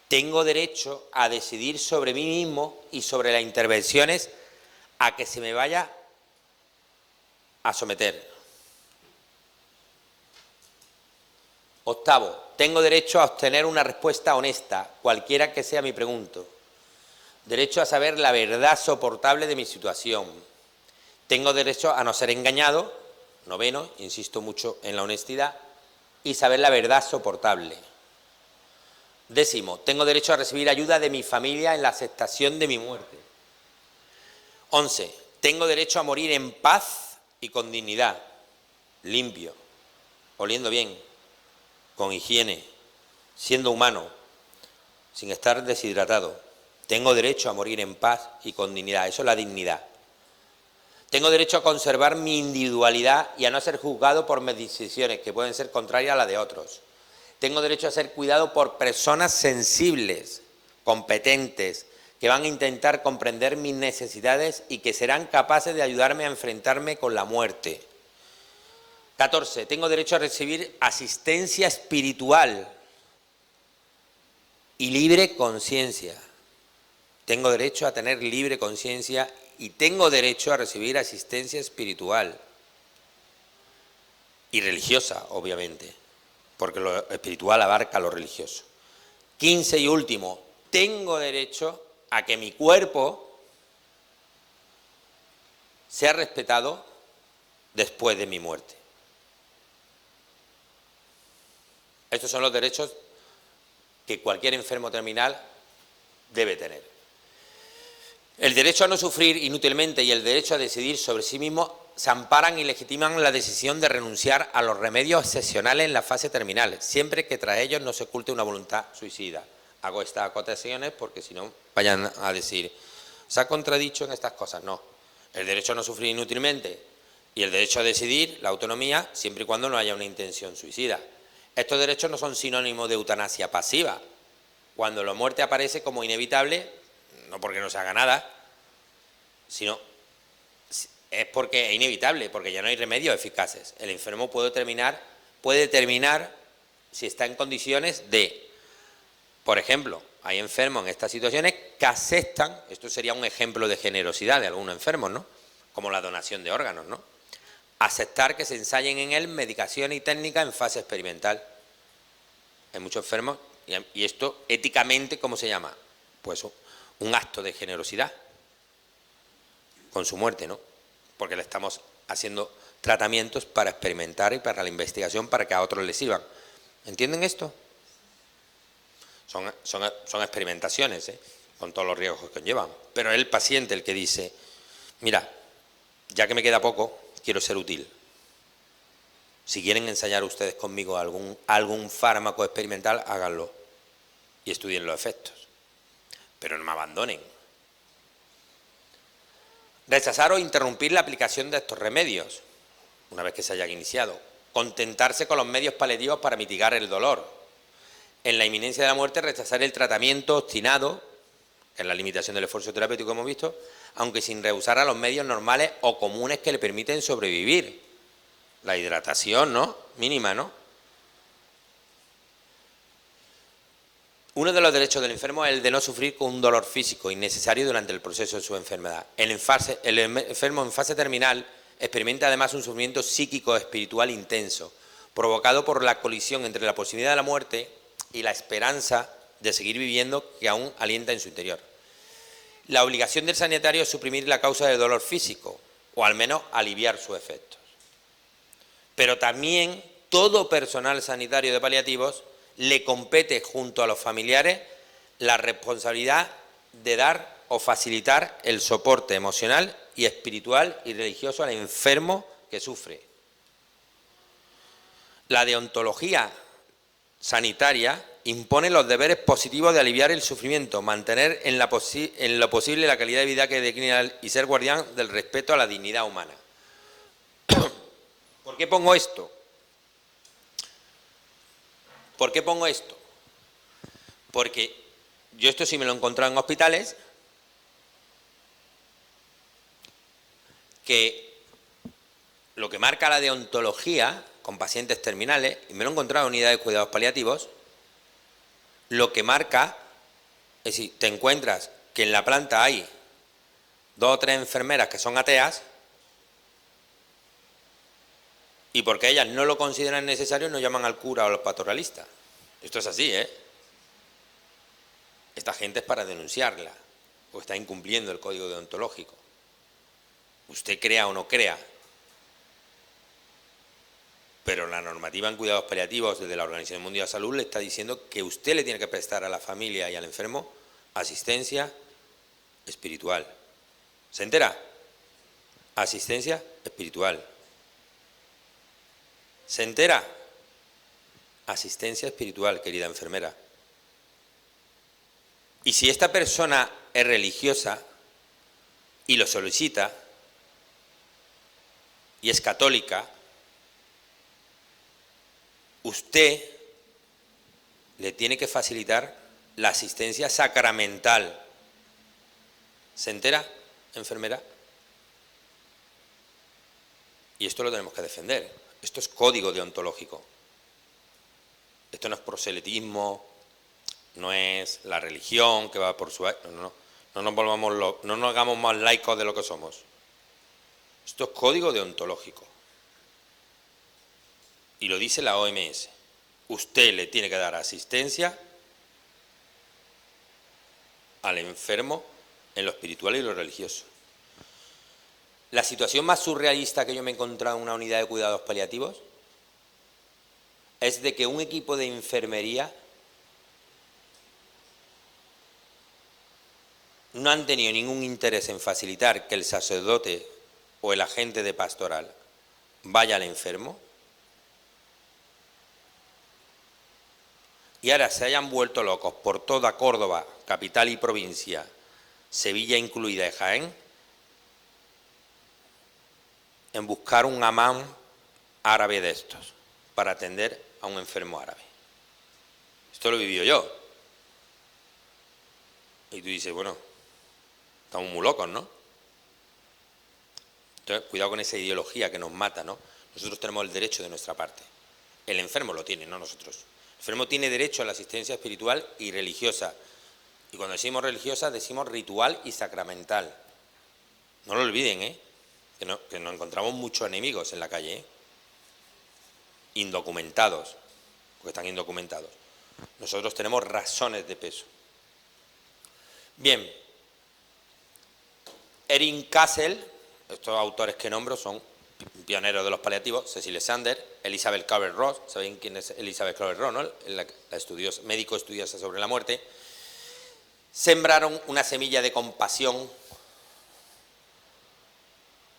Tengo derecho a decidir sobre mí mismo y sobre las intervenciones a que se me vaya a someter. Octavo, tengo derecho a obtener una respuesta honesta, cualquiera que sea mi pregunta. Derecho a saber la verdad soportable de mi situación. Tengo derecho a no ser engañado. Noveno, insisto mucho en la honestidad, y saber la verdad soportable. Décimo, tengo derecho a recibir ayuda de mi familia en la aceptación de mi muerte. 11, tengo derecho a morir en paz y con dignidad, limpio, oliendo bien, con higiene, siendo humano, sin estar deshidratado. Tengo derecho a morir en paz y con dignidad, eso es la dignidad. Tengo derecho a conservar mi individualidad y a no ser juzgado por mis decisiones, que pueden ser contrarias a las de otros. Tengo derecho a ser cuidado por personas sensibles, competentes, que van a intentar comprender mis necesidades y que serán capaces de ayudarme a enfrentarme con la muerte. 14. Tengo derecho a recibir asistencia espiritual y libre conciencia. Tengo derecho a tener libre conciencia y tengo derecho a recibir asistencia espiritual y religiosa, obviamente, porque lo espiritual abarca lo religioso. 15 y último, tengo derecho a que mi cuerpo sea respetado después de mi muerte. Estos son los derechos que cualquier enfermo terminal debe tener. El derecho a no sufrir inútilmente y el derecho a decidir sobre sí mismo se amparan y legitiman la decisión de renunciar a los remedios excepcionales en la fase terminal, siempre que tras ellos no se oculte una voluntad suicida. Hago estas acotaciones porque si no vayan a decir, ¿se ha contradicho en estas cosas? No. El derecho a no sufrir inútilmente y el derecho a decidir, la autonomía, siempre y cuando no haya una intención suicida. Estos derechos no son sinónimos de eutanasia pasiva. Cuando la muerte aparece como inevitable, no porque no se haga nada, sino es porque es inevitable, porque ya no hay remedios eficaces. El enfermo puede determinar si está en condiciones de, por ejemplo, hay enfermos en estas situaciones que aceptan, esto sería un ejemplo de generosidad de algunos enfermos, ¿no? Como la donación de órganos, ¿no? Aceptar que se ensayen en él medicación y técnicas en fase experimental. Hay muchos enfermos, y esto éticamente, ¿cómo se llama? Pues un acto de generosidad con su muerte, ¿no? Porque le estamos haciendo tratamientos para experimentar y para la investigación para que a otros les sirvan. ¿Entienden esto? Son experimentaciones, ¿eh? Con todos los riesgos que conllevan. Pero es el paciente el que dice, mira, ya que me queda poco, quiero ser útil. Si quieren ensayar ustedes conmigo algún fármaco experimental, háganlo y estudien los efectos. Pero no me abandonen. Rechazar o interrumpir la aplicación de estos remedios, una vez que se hayan iniciado. Contentarse con los medios paliativos para mitigar el dolor. En la inminencia de la muerte, rechazar el tratamiento obstinado, que es la limitación del esfuerzo terapéutico que hemos visto, aunque sin rehusar a los medios normales o comunes que le permiten sobrevivir. La hidratación, ¿no? Mínima, ¿no? Uno de los derechos del enfermo es el de no sufrir con un dolor físico innecesario durante el proceso de su enfermedad. El enfermo en fase terminal experimenta además un sufrimiento psíquico espiritual intenso, provocado por la colisión entre la posibilidad de la muerte y la esperanza de seguir viviendo que aún alienta en su interior. La obligación del sanitario es suprimir la causa del dolor físico, o al menos aliviar sus efectos. Pero también todo personal sanitario de paliativos le compete junto a los familiares la responsabilidad de dar o facilitar el soporte emocional y espiritual y religioso al enfermo que sufre. La deontología sanitaria impone los deberes positivos de aliviar el sufrimiento, mantener en lo posible la calidad de vida que declina y ser guardián del respeto a la dignidad humana. ¿Por qué pongo esto? ¿Por qué pongo esto? Porque yo esto sí me lo he encontrado en hospitales, que lo que marca la deontología con pacientes terminales, y me lo he encontrado en unidades de cuidados paliativos, lo que marca, es decir, te encuentras que en la planta hay 2 o 3 enfermeras que son ateas, y porque ellas no lo consideran necesario no llaman al cura o al pastoralista. Esto es así, ¿eh? Esta gente es para denunciarla, porque está incumpliendo el código deontológico. Usted crea o no crea, pero la normativa en cuidados paliativos desde la Organización Mundial de la Salud le está diciendo que usted le tiene que prestar a la familia y al enfermo asistencia espiritual. ¿Se entera? Asistencia espiritual. ¿Se entera? Asistencia espiritual, querida enfermera. Y si esta persona es religiosa y lo solicita y es católica, usted le tiene que facilitar la asistencia sacramental. ¿Se entera, enfermera? Y esto lo tenemos que defender. Esto es código deontológico. Esto no es proselitismo, no es la religión que va por su... No nos hagamos más laicos de lo que somos. Esto es código deontológico. Y lo dice la OMS. Usted le tiene que dar asistencia al enfermo en lo espiritual y lo religioso. La situación más surrealista que yo me he encontrado en una unidad de cuidados paliativos es de que un equipo de enfermería no han tenido ningún interés en facilitar que el sacerdote o el agente de pastoral vaya al enfermo, y ahora se hayan vuelto locos por toda Córdoba, capital y provincia, Sevilla incluida y Jaén, en buscar un hamán árabe de estos para atender a un enfermo árabe. Esto lo he vivido yo. Y tú dices, bueno, estamos muy locos, ¿no? Entonces, cuidado con esa ideología que nos mata, ¿no? Nosotros tenemos el derecho de nuestra parte. El enfermo lo tiene, no nosotros. El enfermo tiene derecho a la asistencia espiritual y religiosa. Y cuando decimos religiosa, decimos ritual y sacramental. No lo olviden, ¿eh? Que nos encontramos muchos enemigos en la calle, ¿eh? Indocumentados, porque están indocumentados. Nosotros tenemos razones de peso. Bien, Erin Cassel, estos autores que nombro son pioneros de los paliativos, Cecil Sander, Elizabeth Kubler-Ross, ¿saben quién es Elizabeth Kubler-Ross, no? La médico estudiosa sobre la muerte, sembraron una semilla de compasión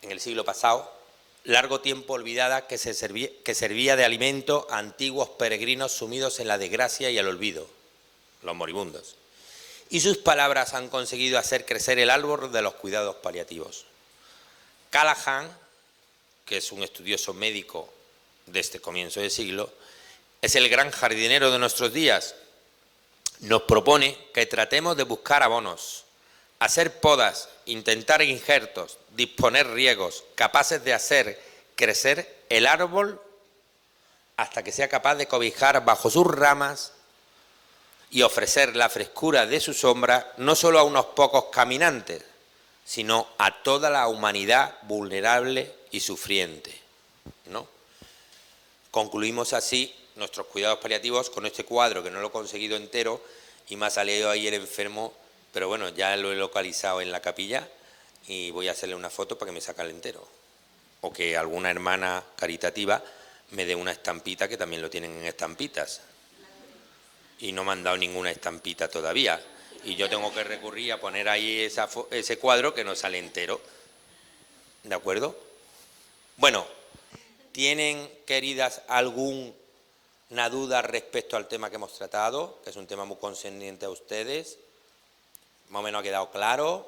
en el siglo pasado, largo tiempo olvidada, que servía de alimento a antiguos peregrinos sumidos en la desgracia y el olvido, los moribundos. Y sus palabras han conseguido hacer crecer el árbol de los cuidados paliativos. Callahan, que es un estudioso médico de este comienzo de siglo, es el gran jardinero de nuestros días. Nos propone que tratemos de buscar abonos, hacer podas, intentar injertos, disponer riegos, capaces de hacer crecer el árbol hasta que sea capaz de cobijar bajo sus ramas y ofrecer la frescura de su sombra no solo a unos pocos caminantes, sino a toda la humanidad vulnerable y sufriente, ¿no? Concluimos así nuestros cuidados paliativos con este cuadro, que no lo he conseguido entero y me ha salido ahí el enfermo, pero bueno, ya lo he localizado en la capilla y voy a hacerle una foto para que me saque el entero. O que alguna hermana caritativa me dé una estampita, que también lo tienen en estampitas. Y no me han dado ninguna estampita todavía. Y yo tengo que recurrir a poner ahí ese cuadro que no sale entero. ¿De acuerdo? Bueno, ¿tienen, queridas, alguna duda respecto al tema que hemos tratado? Que es un tema muy concerniente a ustedes. Más o menos ha quedado claro.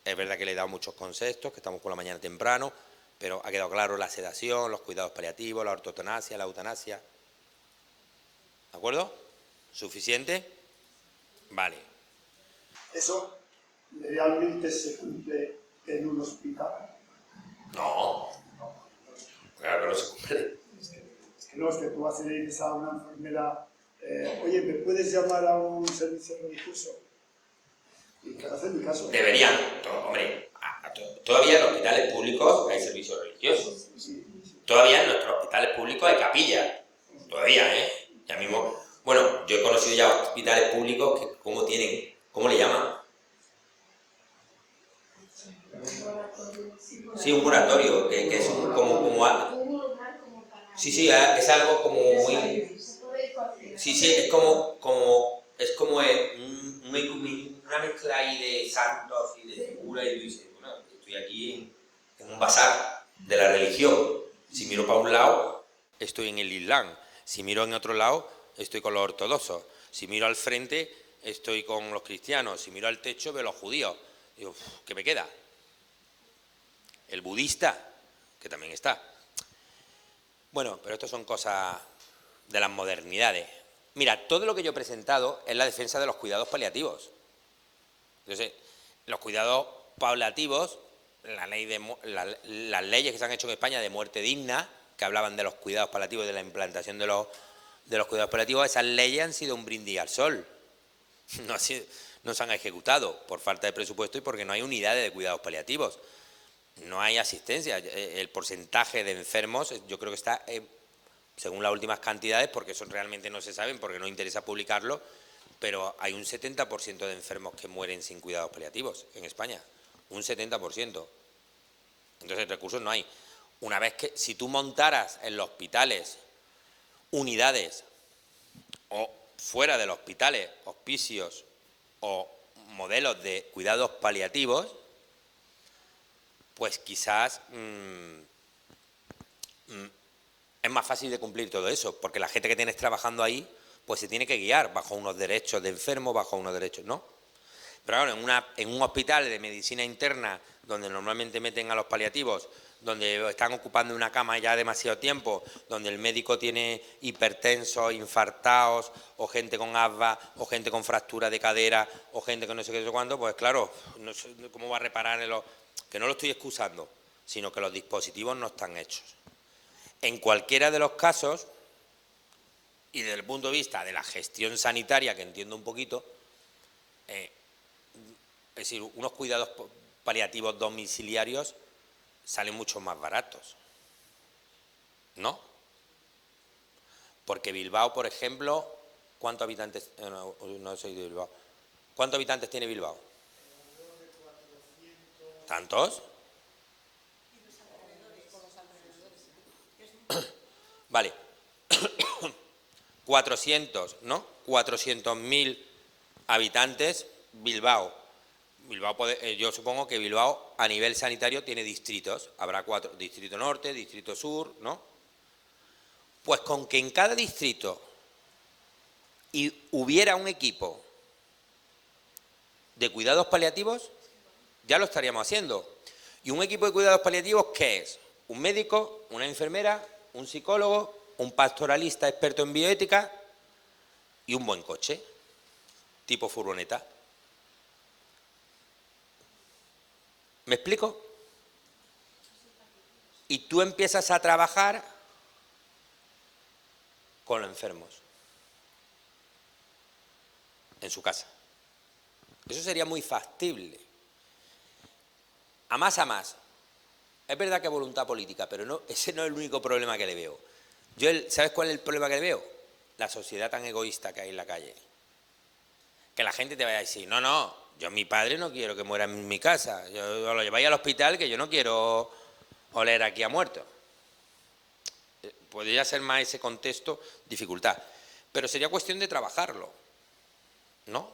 Es verdad que le he dado muchos conceptos, que estamos por la mañana temprano, pero ha quedado claro la sedación, los cuidados paliativos, la ortotonasia, la eutanasia. ¿De acuerdo? ¿Suficiente? Vale. ¿Eso realmente se cumple en un hospital? No, claro que no se cumple. Es que tú vas a ir a una enfermera, oye, ¿me puedes llamar a un servicio religioso? Y que hacen mi caso. Deberían, hombre, todavía en los hospitales públicos hay servicios religiosos. Todavía en nuestros hospitales públicos hay capillas. Todavía, ¿eh? Ya mismo. Bueno, yo he conocido ya hospitales públicos que ¿cómo le llaman? Sí, un oratorio, que es sí, es algo como muy... Sí, es una mezcla ahí de santos y de figuras y dices, bueno, estoy aquí en un bazar de la religión. Si miro para un lado, estoy en el Islam. Si miro en otro lado, estoy con los ortodoxos. Si miro al frente, estoy con los cristianos. Si miro al techo, veo los judíos. Digo, ¿qué me queda? El budista, que también está. Bueno, pero esto son cosas de las modernidades. Mira, todo lo que yo he presentado es la defensa de los cuidados paliativos. Entonces, los cuidados paliativos, las leyes que se han hecho en España de muerte digna, que hablaban de los cuidados paliativos, de la implantación de los cuidados paliativos, esas leyes han sido un brindis al sol. No se han ejecutado por falta de presupuesto y porque no hay unidades de cuidados paliativos. No hay asistencia. El porcentaje de enfermos, yo creo que está, según las últimas cantidades, porque eso realmente no se saben, porque no interesa publicarlo, pero hay un 70% de enfermos que mueren sin cuidados paliativos en España. Un 70%. Entonces recursos no hay. Una vez que, si tú montaras en los hospitales unidades o fuera de los hospitales, hospicios o modelos de cuidados paliativos, pues quizás es más fácil de cumplir todo eso, porque la gente que tienes trabajando ahí, pues se tiene que guiar bajo unos derechos de enfermo, bajo unos derechos, ¿no? Pero claro, en un hospital de medicina interna, donde normalmente meten a los paliativos, donde están ocupando una cama ya demasiado tiempo, donde el médico tiene hipertensos, infartados, o gente con asma, o gente con fractura de cadera, o gente con no sé qué, no sé cuándo, pues claro, no sé cómo va a reparar que no lo estoy excusando, sino que los dispositivos no están hechos. En cualquiera de los casos, y desde el punto de vista de la gestión sanitaria, que entiendo un poquito, es decir, unos cuidados paliativos domiciliarios salen mucho más baratos, ¿no? Porque Bilbao, por ejemplo, ¿cuántos habitantes? No soy de Bilbao. ¿Cuántos habitantes tiene Bilbao? ¿Tantos? Vale. 400, ¿no? 400.000 habitantes, Bilbao. Yo supongo que Bilbao a nivel sanitario tiene distritos. Habrá 4, distrito norte, distrito sur, ¿no? Pues con que en cada distrito hubiera un equipo de cuidados paliativos, ya lo estaríamos haciendo. ¿Y un equipo de cuidados paliativos qué es? Un médico, una enfermera, un psicólogo, un pastoralista experto en bioética y un buen coche, tipo furgoneta. ¿Me explico? Y tú empiezas a trabajar con los enfermos en su casa. Eso sería muy factible. A más. Es verdad que hay voluntad política, pero no, ese no es el único problema que le veo. ¿Sabes cuál es el problema que le veo? La sociedad tan egoísta que hay en la calle. Que la gente te vaya a decir, no, yo mi padre no quiero que muera en mi casa, yo lo lleváis al hospital que yo no quiero oler aquí a muerto. Podría ser más ese contexto, dificultad. Pero sería cuestión de trabajarlo, ¿no?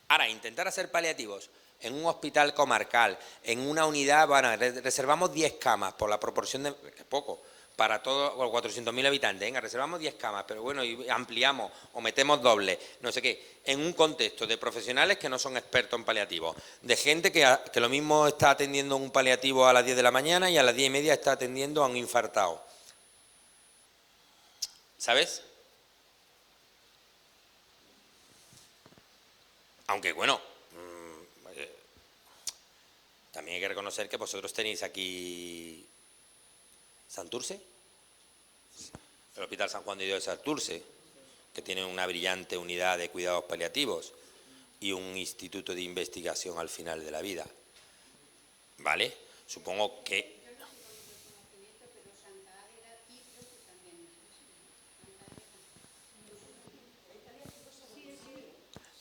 Ahora, intentar hacer paliativos en un hospital comarcal, en una unidad, bueno, reservamos 10 camas por la proporción de, que es poco, para todos los 400.000 habitantes, venga, reservamos 10 camas, pero bueno, y ampliamos o metemos doble, no sé qué, en un contexto de profesionales que no son expertos en paliativos, de gente que lo mismo está atendiendo un paliativo a las 10 de la mañana y a las 10:30 está atendiendo a un infartado. ¿Sabes? Aunque bueno, también hay que reconocer que vosotros tenéis aquí Santurce, el Hospital San Juan de Dios de Santurce, que tiene una brillante unidad de cuidados paliativos y un instituto de investigación al final de la vida. ¿Vale? Supongo que...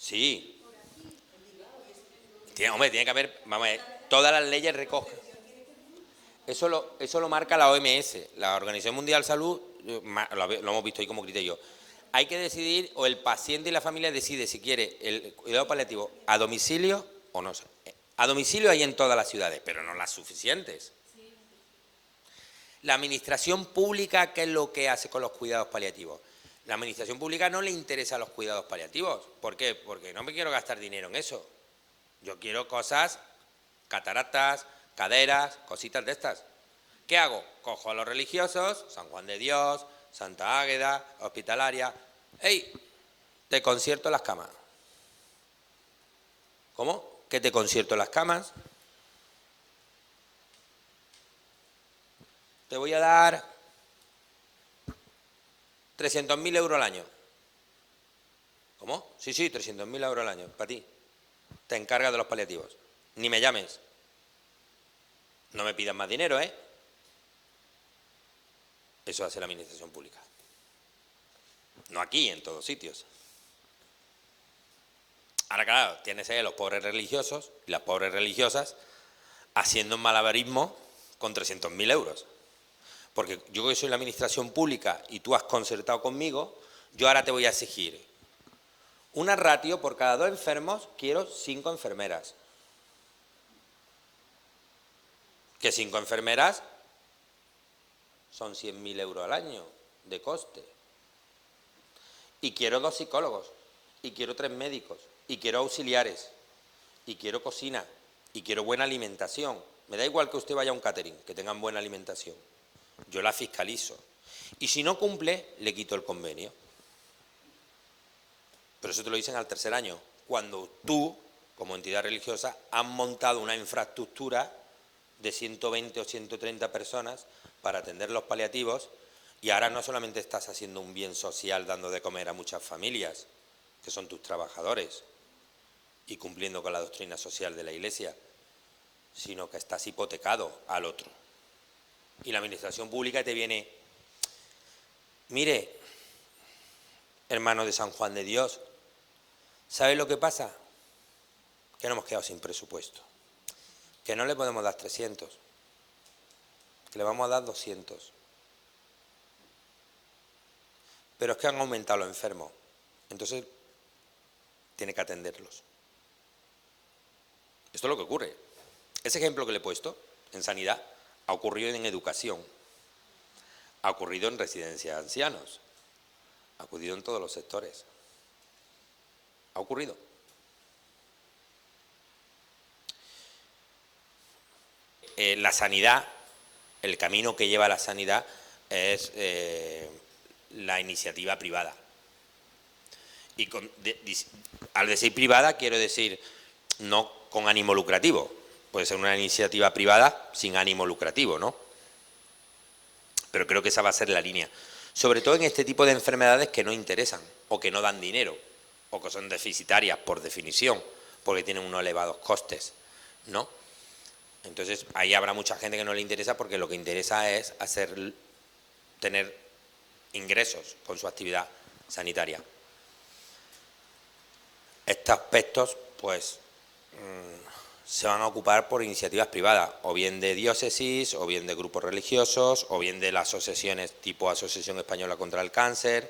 Sí. Hombre, tiene que haber... Vamos a ver, todas las leyes recogen. Eso lo marca la OMS, la Organización Mundial de Salud, lo hemos visto ahí como criterio. Hay que decidir, o el paciente y la familia decide si quiere el cuidado paliativo a domicilio o no. A domicilio hay en todas las ciudades, pero no las suficientes. La administración pública, ¿qué es lo que hace con los cuidados paliativos? La administración pública no le interesa los cuidados paliativos. ¿Por qué? Porque no me quiero gastar dinero en eso. Yo quiero cosas, cataratas, caderas, cositas de estas. ¿Qué hago? Cojo a los religiosos, San Juan de Dios, Santa Águeda, Hospitalaria. ¡Ey! Te concierto las camas. ¿Cómo? ¿Que te concierto las camas? Te voy a dar 300.000 euros al año. ¿Cómo? Sí, 300.000 euros al año, para ti. Te encargas de los paliativos. Ni me llames. No me pidas más dinero, ¿eh? Eso hace la administración pública. No aquí, en todos sitios. Ahora, claro, tienes ahí a los pobres religiosos y las pobres religiosas haciendo un malabarismo con 300.000 euros. Porque yo que soy la administración pública y tú has concertado conmigo, yo ahora te voy a exigir una ratio por cada 2 enfermos, quiero 5 enfermeras. Que 5 enfermeras son 100.000 euros al año de coste. Y quiero 2 psicólogos, y quiero 3 médicos, y quiero auxiliares, y quiero cocina, y quiero buena alimentación. Me da igual que usted vaya a un catering, que tengan buena alimentación. Yo la fiscalizo. Y si no cumple, le quito el convenio. Pero eso te lo dicen al 3er año, cuando tú, como entidad religiosa, has montado una infraestructura de 120 o 130 personas para atender los paliativos, y ahora no solamente estás haciendo un bien social dando de comer a muchas familias, que son tus trabajadores, y cumpliendo con la doctrina social de la Iglesia, sino que estás hipotecado al otro. Y la administración pública te viene, mire, hermano de San Juan de Dios, ¿sabes lo que pasa? Que nos hemos quedado sin presupuesto, que no le podemos dar 300, que le vamos a dar 200. Pero es que han aumentado los enfermos, entonces tiene que atenderlos. Esto es lo que ocurre. Ese ejemplo que le he puesto en sanidad ha ocurrido en educación, ha ocurrido en residencias de ancianos, ha ocurrido en todos los sectores. Ha ocurrido. La sanidad, el camino que lleva a la sanidad es la iniciativa privada. Y al decir privada quiero decir no con ánimo lucrativo. Puede ser una iniciativa privada sin ánimo lucrativo, ¿no? Pero creo que esa va a ser la línea. Sobre todo en este tipo de enfermedades que no interesan o que no dan dinero o que son deficitarias por definición porque tienen unos elevados costes, ¿no? Entonces ahí habrá mucha gente que no le interesa porque lo que interesa es tener ingresos con su actividad sanitaria. Estos aspectos, pues, se van a ocupar por iniciativas privadas, o bien de diócesis, o bien de grupos religiosos, o bien de las asociaciones tipo Asociación Española contra el Cáncer,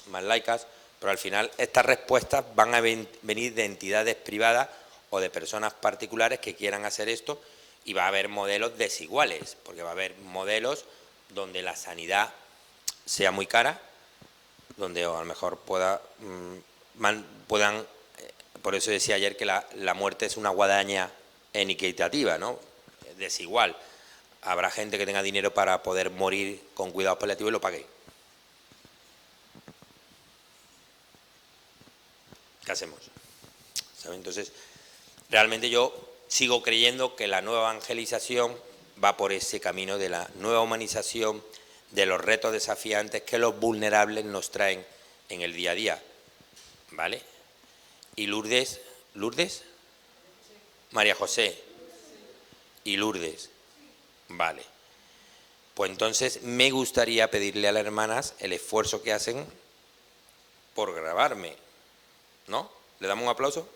más laicas, pero al final estas respuestas van a venir de entidades privadas o de personas particulares que quieran hacer esto, y va a haber modelos desiguales, porque va a haber modelos donde la sanidad sea muy cara, donde a lo mejor puedan, por eso decía ayer que la muerte es una guadaña inequitativa, ¿no? Desigual. Habrá gente que tenga dinero para poder morir con cuidados paliativos y lo pague. ¿Qué hacemos? ¿sabes? Entonces, realmente yo sigo creyendo que la nueva evangelización va por ese camino de la nueva humanización, de los retos desafiantes que los vulnerables nos traen en el día a día, ¿vale? Y Lourdes, María José y Lourdes, vale. Pues entonces me gustaría pedirle a las hermanas el esfuerzo que hacen por grabarme, ¿no? ¿Le damos un aplauso?